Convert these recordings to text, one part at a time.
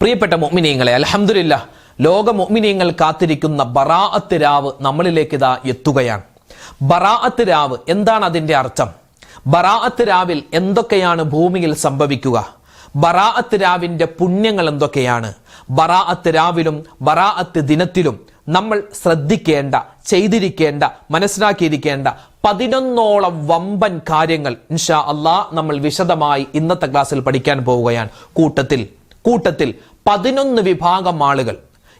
പ്രിയപ്പെട്ട മുഅ്മിനീങ്ങളെ, അൽഹംദുലില്ലാഹ്, ലോക മുഅ്മിനീങ്ങൾ കാത്തിരിക്കുന്ന ബറാഅത്ത് രാവ് നമ്മളിലേക്ക് ഇതാ എത്തുകയാണ്. ബറാഅത്ത് രാവ് എന്താണ് അതിന്റെ അർത്ഥം? ബറാഅത്ത് രാവിൽ എന്തൊക്കെയാണ് ഭൂമിയിൽ സംഭവിക്കുക? ബറാഅത്ത് രാവിന്റെ പുണ്യങ്ങൾ എന്തൊക്കെയാണ്? ബറാഅത്ത് രാവിലും ബറാഅത്ത് ദിനത്തിലും നമ്മൾ ശ്രദ്ധിക്കേണ്ട, ചെയ്തിരിക്കേണ്ട, മനസ്സിലാക്കിയിരിക്കേണ്ട 11ഓളം വമ്പൻ കാര്യങ്ങൾ ഇൻഷാ അല്ലാഹ് നമ്മൾ വിശദമായി ഇന്നത്തെ ക്ലാസ്സിൽ പഠിക്കാൻ പോവുകയാണ്. കൂട്ടത്തിൽ 11 വിഭാഗം ആളുകൾ,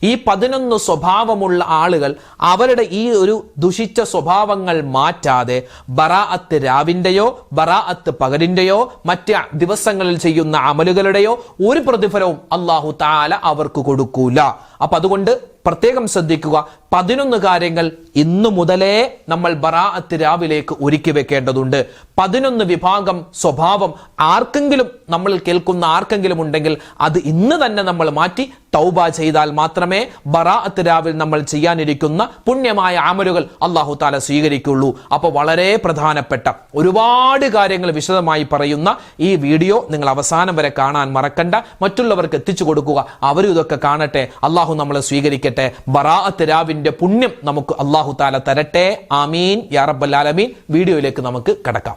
ഈ 11 സ്വഭാവമുള്ള ആളുകൾ അവരുടെ ഈ ഒരു ദുഷിച്ച സ്വഭാവങ്ങൾ മാറ്റാതെ ബറാഅത്ത് രാവിന്റെയോ ബറാഅത്ത് പകലിന്റെയോ മറ്റ് ദിവസങ്ങളിൽ ചെയ്യുന്ന അമലുകളുടെയോ ഒരു പ്രതിഫലവും അല്ലാഹു തആല അവർക്ക് കൊടുക്കൂല. അപ്പൊ അതുകൊണ്ട് പ്രത്യേകം ശ്രദ്ധിക്കുക. 11 കാര്യങ്ങൾ ഇന്നു മുതലേ നമ്മൾ ബറാഅത്ത് രാവിലേക്ക് ഒരുക്കി വെക്കേണ്ടതുണ്ട്. 11 വിഭാഗം സ്വഭാവം ആർക്കെങ്കിലും, നമ്മൾ കേൾക്കുന്ന ആർക്കെങ്കിലും ഉണ്ടെങ്കിൽ അത് ഇന്ന് തന്നെ നമ്മൾ മാറ്റി തൗബ ചെയ്താൽ മാത്രമേ ബറാഅത്ത് രാവിൽ നമ്മൾ ചെയ്യാനിരിക്കുന്ന പുണ്യമായ അമലുകൾ അല്ലാഹു തആല സ്വീകരിക്കുള്ളൂ. അപ്പോൾ വളരെ പ്രധാനപ്പെട്ട ഒരുപാട് കാര്യങ്ങൾ വിശദമായി പറയുന്ന ഈ വീഡിയോ നിങ്ങൾ അവസാനം വരെ കാണാൻ മറക്കണ്ട. മറ്റുള്ളവർക്ക് എത്തിച്ചു കൊടുക്കുക, അവരും ഇതൊക്കെ കാണട്ടെ. അല്ലാഹു നമ്മളെ സ്വീകരിക്കട്ടെ. ബറാഅത്ത് രാവിന്റെ പുണ്യം നമുക്ക് അല്ലാഹു തആല തരട്ടെ. ആമീൻ യാ റബ്ബൽ ആലമീൻ. വീഡിയോയിലേക്ക് നമുക്ക് കടക്കാം.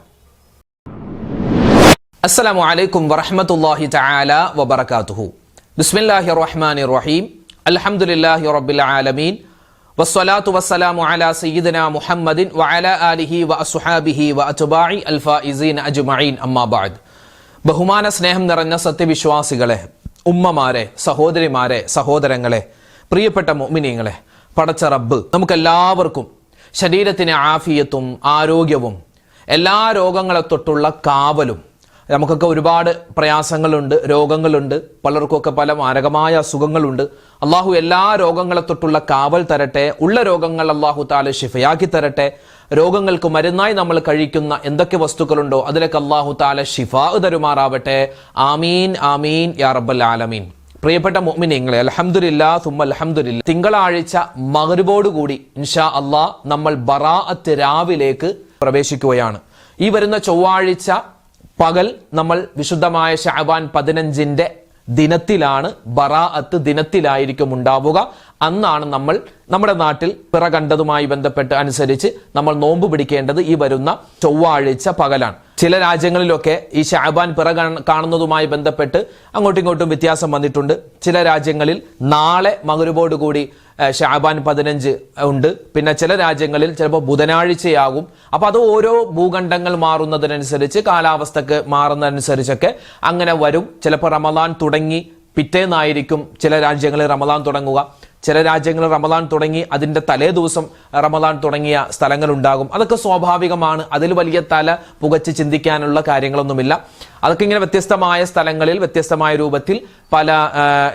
അസ്സലാമു അലൈക്കും വറഹ്മത്തുള്ളാഹി തആല വബറകാതുഹു. ബിസ്മില്ലാഹിർ റഹ്മാനിർ റഹീം. അൽഹംദുലില്ലാഹി റബ്ബിൽ ആലമീൻ. വസ്സലാത്തു വസ്സലാമു അലാ സയ്യിദിനാ മുഹമ്മദിൻ വഅലാ ആലിഹി വഅസ്ഹാബിഹി വഅത്ബാഇ അൽഫായിസീൻ അജ്മഈൻ. അമ്മാ ബഅദ്. ബഹുമാന സ്നേഹം നിറഞ്ഞ സത്യവിശ്വാസികളെ, ഉമ്മമാരെ, സഹോദരിമാരെ, സഹോദരങ്ങളെ, പ്രിയപ്പെട്ട മുഅ്മിനീങ്ങളെ, പടച്ച റബ്ബ് നമുക്കെല്ലാവർക്കും ശരീരത്തിന് ആഫിയത്തും ആരോഗ്യവും എല്ലാ രോഗങ്ങളെ തൊട്ടുള്ള കാവലും. നമുക്കൊക്കെ ഒരുപാട് പ്രയാസങ്ങളുണ്ട്, രോഗങ്ങളുണ്ട്, പലർക്കൊക്കെ പല മാരകമായ അസുഖങ്ങളുണ്ട്. അള്ളാഹു എല്ലാ രോഗങ്ങളെ തൊട്ടുള്ള കാവൽ തരട്ടെ. ഉള്ള രോഗങ്ങൾ അള്ളാഹു തആല ശിഫയാക്കി തരട്ടെ. രോഗങ്ങൾക്ക് മരുന്നായി നമ്മൾ കഴിക്കുന്ന എന്തൊക്കെ വസ്തുക്കളുണ്ടോ അതിലൊക്കെ അള്ളാഹു തആല ശിഫാ തരുമാറാവട്ടെ. ആമീൻ ആമീൻ യാ റബ്ബൽ ആലമീൻ. പ്രിയപ്പെട്ട മുഅ്മിനീങ്ങളെ, അൽഹംദുലില്ലാഹ് സുമ്മ അൽഹംദുലില്ലാഹ്, തിങ്കളാഴ്ച മഗ്‌രിബോടുകൂടി ഇൻഷാ അല്ലാഹ് നമ്മൾ ബറാഅത്ത് രാവിലേക്ക് പ്രവേശിക്കുകയാണ്. ഈ വരുന്ന ചൊവ്വാഴ്ച പകൽ നമ്മൾ വിശുദ്ധമായ ശഅബാൻ 15ന്റെ ദിനത്തിലാണ്, ബറാഅത്ത് ദിനത്തിലായിരിക്കും ഉണ്ടാവുക. അന്നാണ് നമ്മൾ നമ്മുടെ നാട്ടിൽ പിറ കണ്ടതുമായി ബന്ധപ്പെട്ട് അനുസരിച്ച് നമ്മൾ നോമ്പ് പിടിക്കേണ്ടത് ഈ വരുന്ന ചൊവ്വാഴ്ച പകലാണ്. ചില രാജ്യങ്ങളിലൊക്കെ ഈ ശഅബാൻ പിറ കാണുന്നതുമായി ബന്ധപ്പെട്ട് അങ്ങോട്ടും ഇങ്ങോട്ടും വ്യത്യാസം വന്നിട്ടുണ്ട്. ചില രാജ്യങ്ങളിൽ നാളെ മഗ്‌രിബോടുകൂടി ശഅബാൻ 15 ഉണ്ട്. പിന്നെ ചില രാജ്യങ്ങളിൽ ചിലപ്പോൾ ബുധനാഴ്ചയാകും. അപ്പൊ അത് ഓരോ ഭൂഖണ്ഡങ്ങൾ മാറുന്നതിനനുസരിച്ച്, കാലാവസ്ഥക്ക് മാറുന്നതനുസരിച്ചൊക്കെ അങ്ങനെ വരും. ചിലപ്പോൾ റമദാൻ തുടങ്ങി പിറ്റേന്നായിരിക്കും ചില രാജ്യങ്ങളിൽ റമദാൻ തുടങ്ങുക. ചില രാജ്യങ്ങളിൽ റമദാൻ തുടങ്ങി അതിന്റെ തലേ ദിവസം റമദാൻ തുടങ്ങിയ സ്ഥലങ്ങളുണ്ടാകും. അതൊക്കെ സ്വാഭാവികമാണ്. അതിൽ വലിയ തല പുകച്ച് ചിന്തിക്കാനുള്ള കാര്യങ്ങളൊന്നുമില്ല. അതൊക്കെ ഇങ്ങനെ വ്യത്യസ്തമായ സ്ഥലങ്ങളിൽ വ്യത്യസ്തമായ രൂപത്തിൽ പല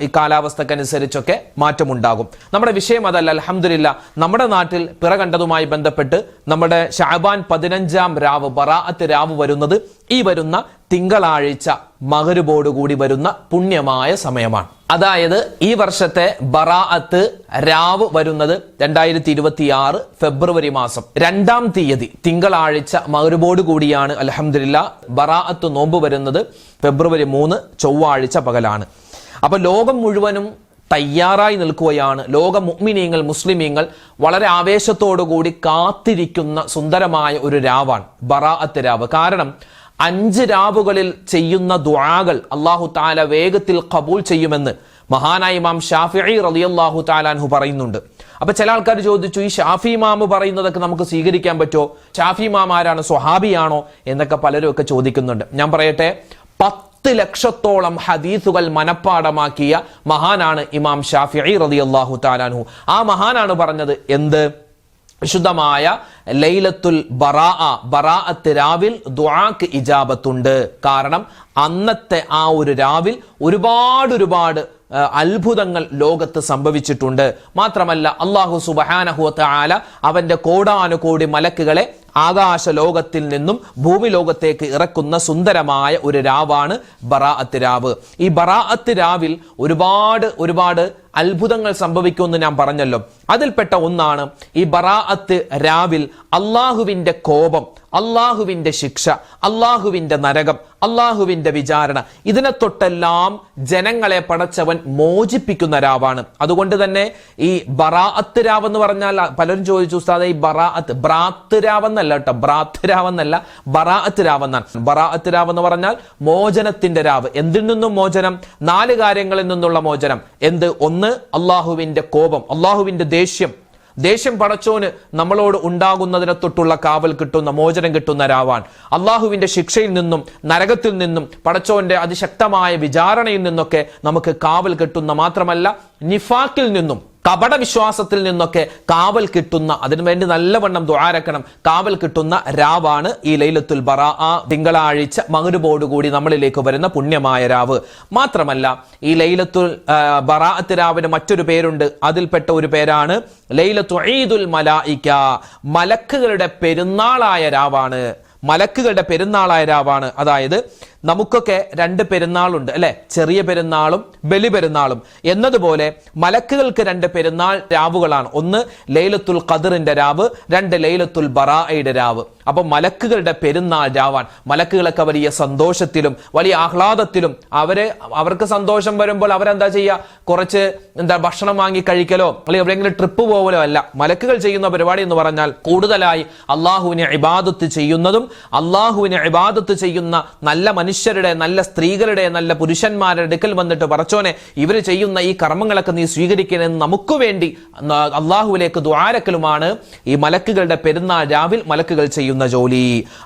ഈ കാലാവസ്ഥക്കനുസരിച്ചൊക്കെ മാറ്റമുണ്ടാകും. നമ്മുടെ വിഷയം അതല്ല. അൽഹംദുലില്ലാഹ്, നമ്മുടെ നാട്ടിൽ പിറ കണ്ടതുമായി ബന്ധപ്പെട്ട് നമ്മുടെ ശഅബാൻ 15ാം രാവ്, ബറാഅത്ത് രാവ് വരുന്നത് ഈ വരുന്ന തിങ്കളാഴ്ച മഗ്‌രിബോടുകൂടി വരുന്ന പുണ്യമായ സമയമാണ്. അതായത് ഈ വർഷത്തെ ബറാഅത്ത് രാവ് വരുന്നത് 2026 ഫെബ്രുവരി മാസം 2-ാം തീയതി തിങ്കളാഴ്ച മഗ്‌രിബോട് കൂടിയാണ്. അൽഹംദുലില്ലാഹ്, ബറാഅത്ത് നോമ്പ് വരുന്നത് ഫെബ്രുവരി 3 ചൊവ്വാഴ്ച പകലാണ്. അപ്പൊ ലോകം മുഴുവനും തയ്യാറായി നിൽക്കുകയാണ്. ലോക മുഅ്മിനീങ്ങൾ, മുസ്ലിമീങ്ങൾ വളരെ ആവേശത്തോടുകൂടി കാത്തിരിക്കുന്ന സുന്ദരമായ ഒരു രാവാണ് ബറാഅത്ത് രാവ്. കാരണം 5 രാവുകളിൽ ചെയ്യുന്ന ദുആകൾ അല്ലാഹു തആല വേഗത്തിൽ ഖബൂൽ ചെയ്യുമെന്ന് മഹാനായ ഇമാം ഷാഫിഈ റളിയല്ലാഹു തആല അൻഹു പറയുന്നുണ്ട്. അപ്പൊ ചില ആൾക്കാർ ചോദിച്ചു, ഈ ഷാഫി ഇമാം പറയുന്നതൊക്കെ നമുക്ക് സ്വീകരിക്കാൻ പറ്റുമോ? ഷാഫി ഇമാം ആരാണ്? സ്വഹാബിയാണോ എന്നൊക്കെ പലരും ഒക്കെ ചോദിക്കുന്നുണ്ട്. ഞാൻ പറയട്ടെ, 10 ലക്ഷത്തോളം ഹദീസുകൾ മനഃപ്പാടമാക്കിയ മഹാനാണ് ഇമാം ഷാഫിഈ റളിയല്ലാഹു തആല അൻഹു. ആ മഹാനാണ് പറഞ്ഞത് എന്ത്? വിശുദ്ധമായ ലൈലത്തുൽ ബറാഅത്ത് രാവിൽ ദുആക്ക് ഇജാബത്തുണ്ട്. കാരണം അന്നത്തെ ആ ഒരു രാവിൽ ഒരുപാട് അത്ഭുതങ്ങൾ ലോകത്ത് സംഭവിച്ചിട്ടുണ്ട്. മാത്രമല്ല അല്ലാഹു സുബ്ഹാനഹു വ തആല അവന്റെ കോടാനുകോടി മലക്കുകളെ ആകാശ ലോകത്തിൽ നിന്നും ഭൂമി ലോകത്തേക്ക് ഇറക്കുന്ന സുന്ദരമായ ഒരു രാവാണ് ബറാഅത്ത് രാവ്. ഈ ബറാഅത്ത് രാവിൽ ഒരുപാട് അത്ഭുതങ്ങൾ സംഭവിക്കുമെന്ന് ഞാൻ പറഞ്ഞല്ലോ. അതിൽപ്പെട്ട ഒന്നാണ് ഈ ബറാഅത്ത് രാവിൽ അള്ളാഹുവിന്റെ കോപം, അള്ളാഹുവിന്റെ ശിക്ഷ, അള്ളാഹുവിന്റെ നരകം, അള്ളാഹുവിന്റെ വിചാരണ, ഇതിനെ തൊട്ടെല്ലാം ജനങ്ങളെ പടച്ചവൻ മോചിപ്പിക്കുന്ന രാവാണ്. അതുകൊണ്ട് തന്നെ ഈ ബറാഅത്ത് രാവ് എന്ന് പറഞ്ഞാൽ പലരും ചോദിച്ചു, ഉസ്താദേ ഈ ബറാഅത്ത് ബ്രാത്ത് രാവെന്നല്ല കേട്ടോ, ബ്രാത്ത് രാവെന്നല്ല, ബറാഅത്ത് രാവെന്നാണ്. ബറാഅത്ത് രാവ് എന്ന് പറഞ്ഞാൽ മോചനത്തിന്റെ രാവ്. എന്തിൽ നിന്നും മോചനം? 4 കാര്യങ്ങളിൽ നിന്നുള്ള മോചനം. എന്ത്? ഒന്ന്, അള്ളാഹുവിന്റെ കോപം, അള്ളാഹുവിന്റെ ദേഷ്യം പടച്ചോന് നമ്മളോട് ഉണ്ടാകുന്നതിനെ തൊട്ടുള്ള കാവൽ കിട്ടുന്ന, മോചനം കിട്ടുന്ന രാവാണ്. അള്ളാഹുവിന്റെ ശിക്ഷയിൽ നിന്നും നരകത്തിൽ നിന്നും പടച്ചോന്റെ അതിശക്തമായ വിചാരണയിൽ നിന്നൊക്കെ നമുക്ക് കാവൽ കിട്ടുന്ന, മാത്രമല്ല നിഫാക്കിൽ നിന്നും, കപട വിശ്വാസത്തിൽ നിന്നൊക്കെ കാവൽ കിട്ടുന്ന, അതിനുവേണ്ടി നല്ലവണ്ണം ദുആരക്കണം, കാവൽ കിട്ടുന്ന രാവാണ് ഈ ലൈലത്തുൽ ബറാഅ. തിങ്കളാഴ്ച മഗ്‌രിബോടുകൂടി നമ്മളിലേക്ക് വരുന്ന പുണ്യമായ രാവ്. മാത്രമല്ല ഈ ലൈലത്തുൽ ബറാഅത്ത് രാവിന് മറ്റൊരു പേരുണ്ട്. അതിൽപ്പെട്ട ഒരു പേരാണ് ലൈലത്തു ഈദുൽ മലായിക. മലക്കുകളുടെ പെരുന്നാളായ രാവാണ്. മലക്കുകളുടെ പെരുന്നാളായ രാവാണ്. അതായത് നമുക്കൊക്കെ 2 പെരുന്നാളുണ്ട് അല്ലെ, ചെറിയ പെരുന്നാളും ബലി പെരുന്നാളും എന്നതുപോലെ മലക്കുകൾക്ക് 2 പെരുന്നാൾ രാവുകളാണ്. ഒന്ന് ലൈലത്തുൽ ഖദറിന്റെ രാവ്, 2 ലൈലത്തുൽ ബറാഅയുടെ രാവ്. അപ്പൊ മലക്കുകളുടെ പെരുന്നാൾ രാവാൻ. മലക്കുകളൊക്കെ വലിയ സന്തോഷത്തിലും വലിയ ആഹ്ലാദത്തിലും, അവർക്ക് സന്തോഷം വരുമ്പോൾ അവരെന്താ ചെയ്യുക? കുറച്ച് ഭക്ഷണം വാങ്ങി കഴിക്കലോ അല്ലെങ്കിൽ എവിടെയെങ്കിലും ട്രിപ്പ് പോകലോ അല്ല. മലക്കുകൾ ചെയ്യുന്ന പരിപാടി എന്ന് പറഞ്ഞാൽ കൂടുതലായി അള്ളാഹുവിനെ ഇബാദത്ത് ചെയ്യുന്നതും, അള്ളാഹുവിനെ ഇബാദത്ത് ചെയ്യുന്ന നല്ല മനുഷ്യരുടെ, നല്ല സ്ത്രീകളുടെ, നല്ല പുരുഷന്മാരുടെ അടുക്കൽ വന്നിട്ട് പറച്ചോനെ ഇവർ ചെയ്യുന്ന ഈ കർമ്മങ്ങളൊക്കെ നീ സ്വീകരിക്കണമെന്ന് നമുക്ക് വേണ്ടി അള്ളാഹുവിലേക്ക് ദുആരക്കലുമാണ് ഈ മലക്കുകളുടെ പെരുന്നാൾ രാവിൽ മലക്കുകൾ ചെയ്യുന്ന ജോലി.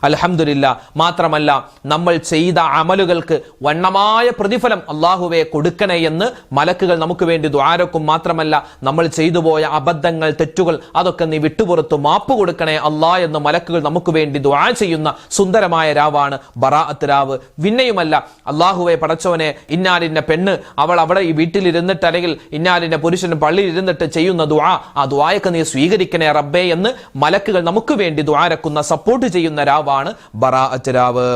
അൽഹംദുലില്ലാ. മാത്രമല്ല നമ്മൾ ചെയ്ത അമലുകൾക്ക് വണ്ണമായ പ്രതിഫലം അള്ളാഹുവെ കൊടുക്കണേ എന്ന് മലക്കുകൾ നമുക്ക് വേണ്ടി ദുആരക്കും. മാത്രമല്ല നമ്മൾ ചെയ്തു പോയ അബദ്ധങ്ങൾ, തെറ്റുകൾ അതൊക്കെ നീ വിട്ടുപുറത്ത് മാപ്പ് കൊടുക്കണേ അല്ലാ എന്ന് മലക്കുകൾ നമുക്ക് വേണ്ടി ദുആ ചെയ്യുന്ന സുന്ദരമായ രാവാണ് ബറാഅത്ത് രാവ്. പിന്നെയുമല്ല അള്ളാഹുവെ പടച്ചോനെ ഇന്നാലിന്റെ പെണ്ണ് അവൾ അവിടെ ഈ വീട്ടിലിരുന്നിട്ട് അല്ലെങ്കിൽ ഇന്നാലിന്റെ പുരുഷന് പള്ളിയിൽ ഇരുന്നിട്ട് ചെയ്യുന്ന ദുആ, ആ ദുആയൊക്കെ നീ സ്വീകരിക്കണേ റബ്ബേ എന്ന് മലക്കുകൾ നമുക്ക് വേണ്ടി ദുആരക്കുന്ന, സപ്പോർട്ട് ചെയ്യുന്ന രാവാണ് ബറാഅത്ത് രാവ്.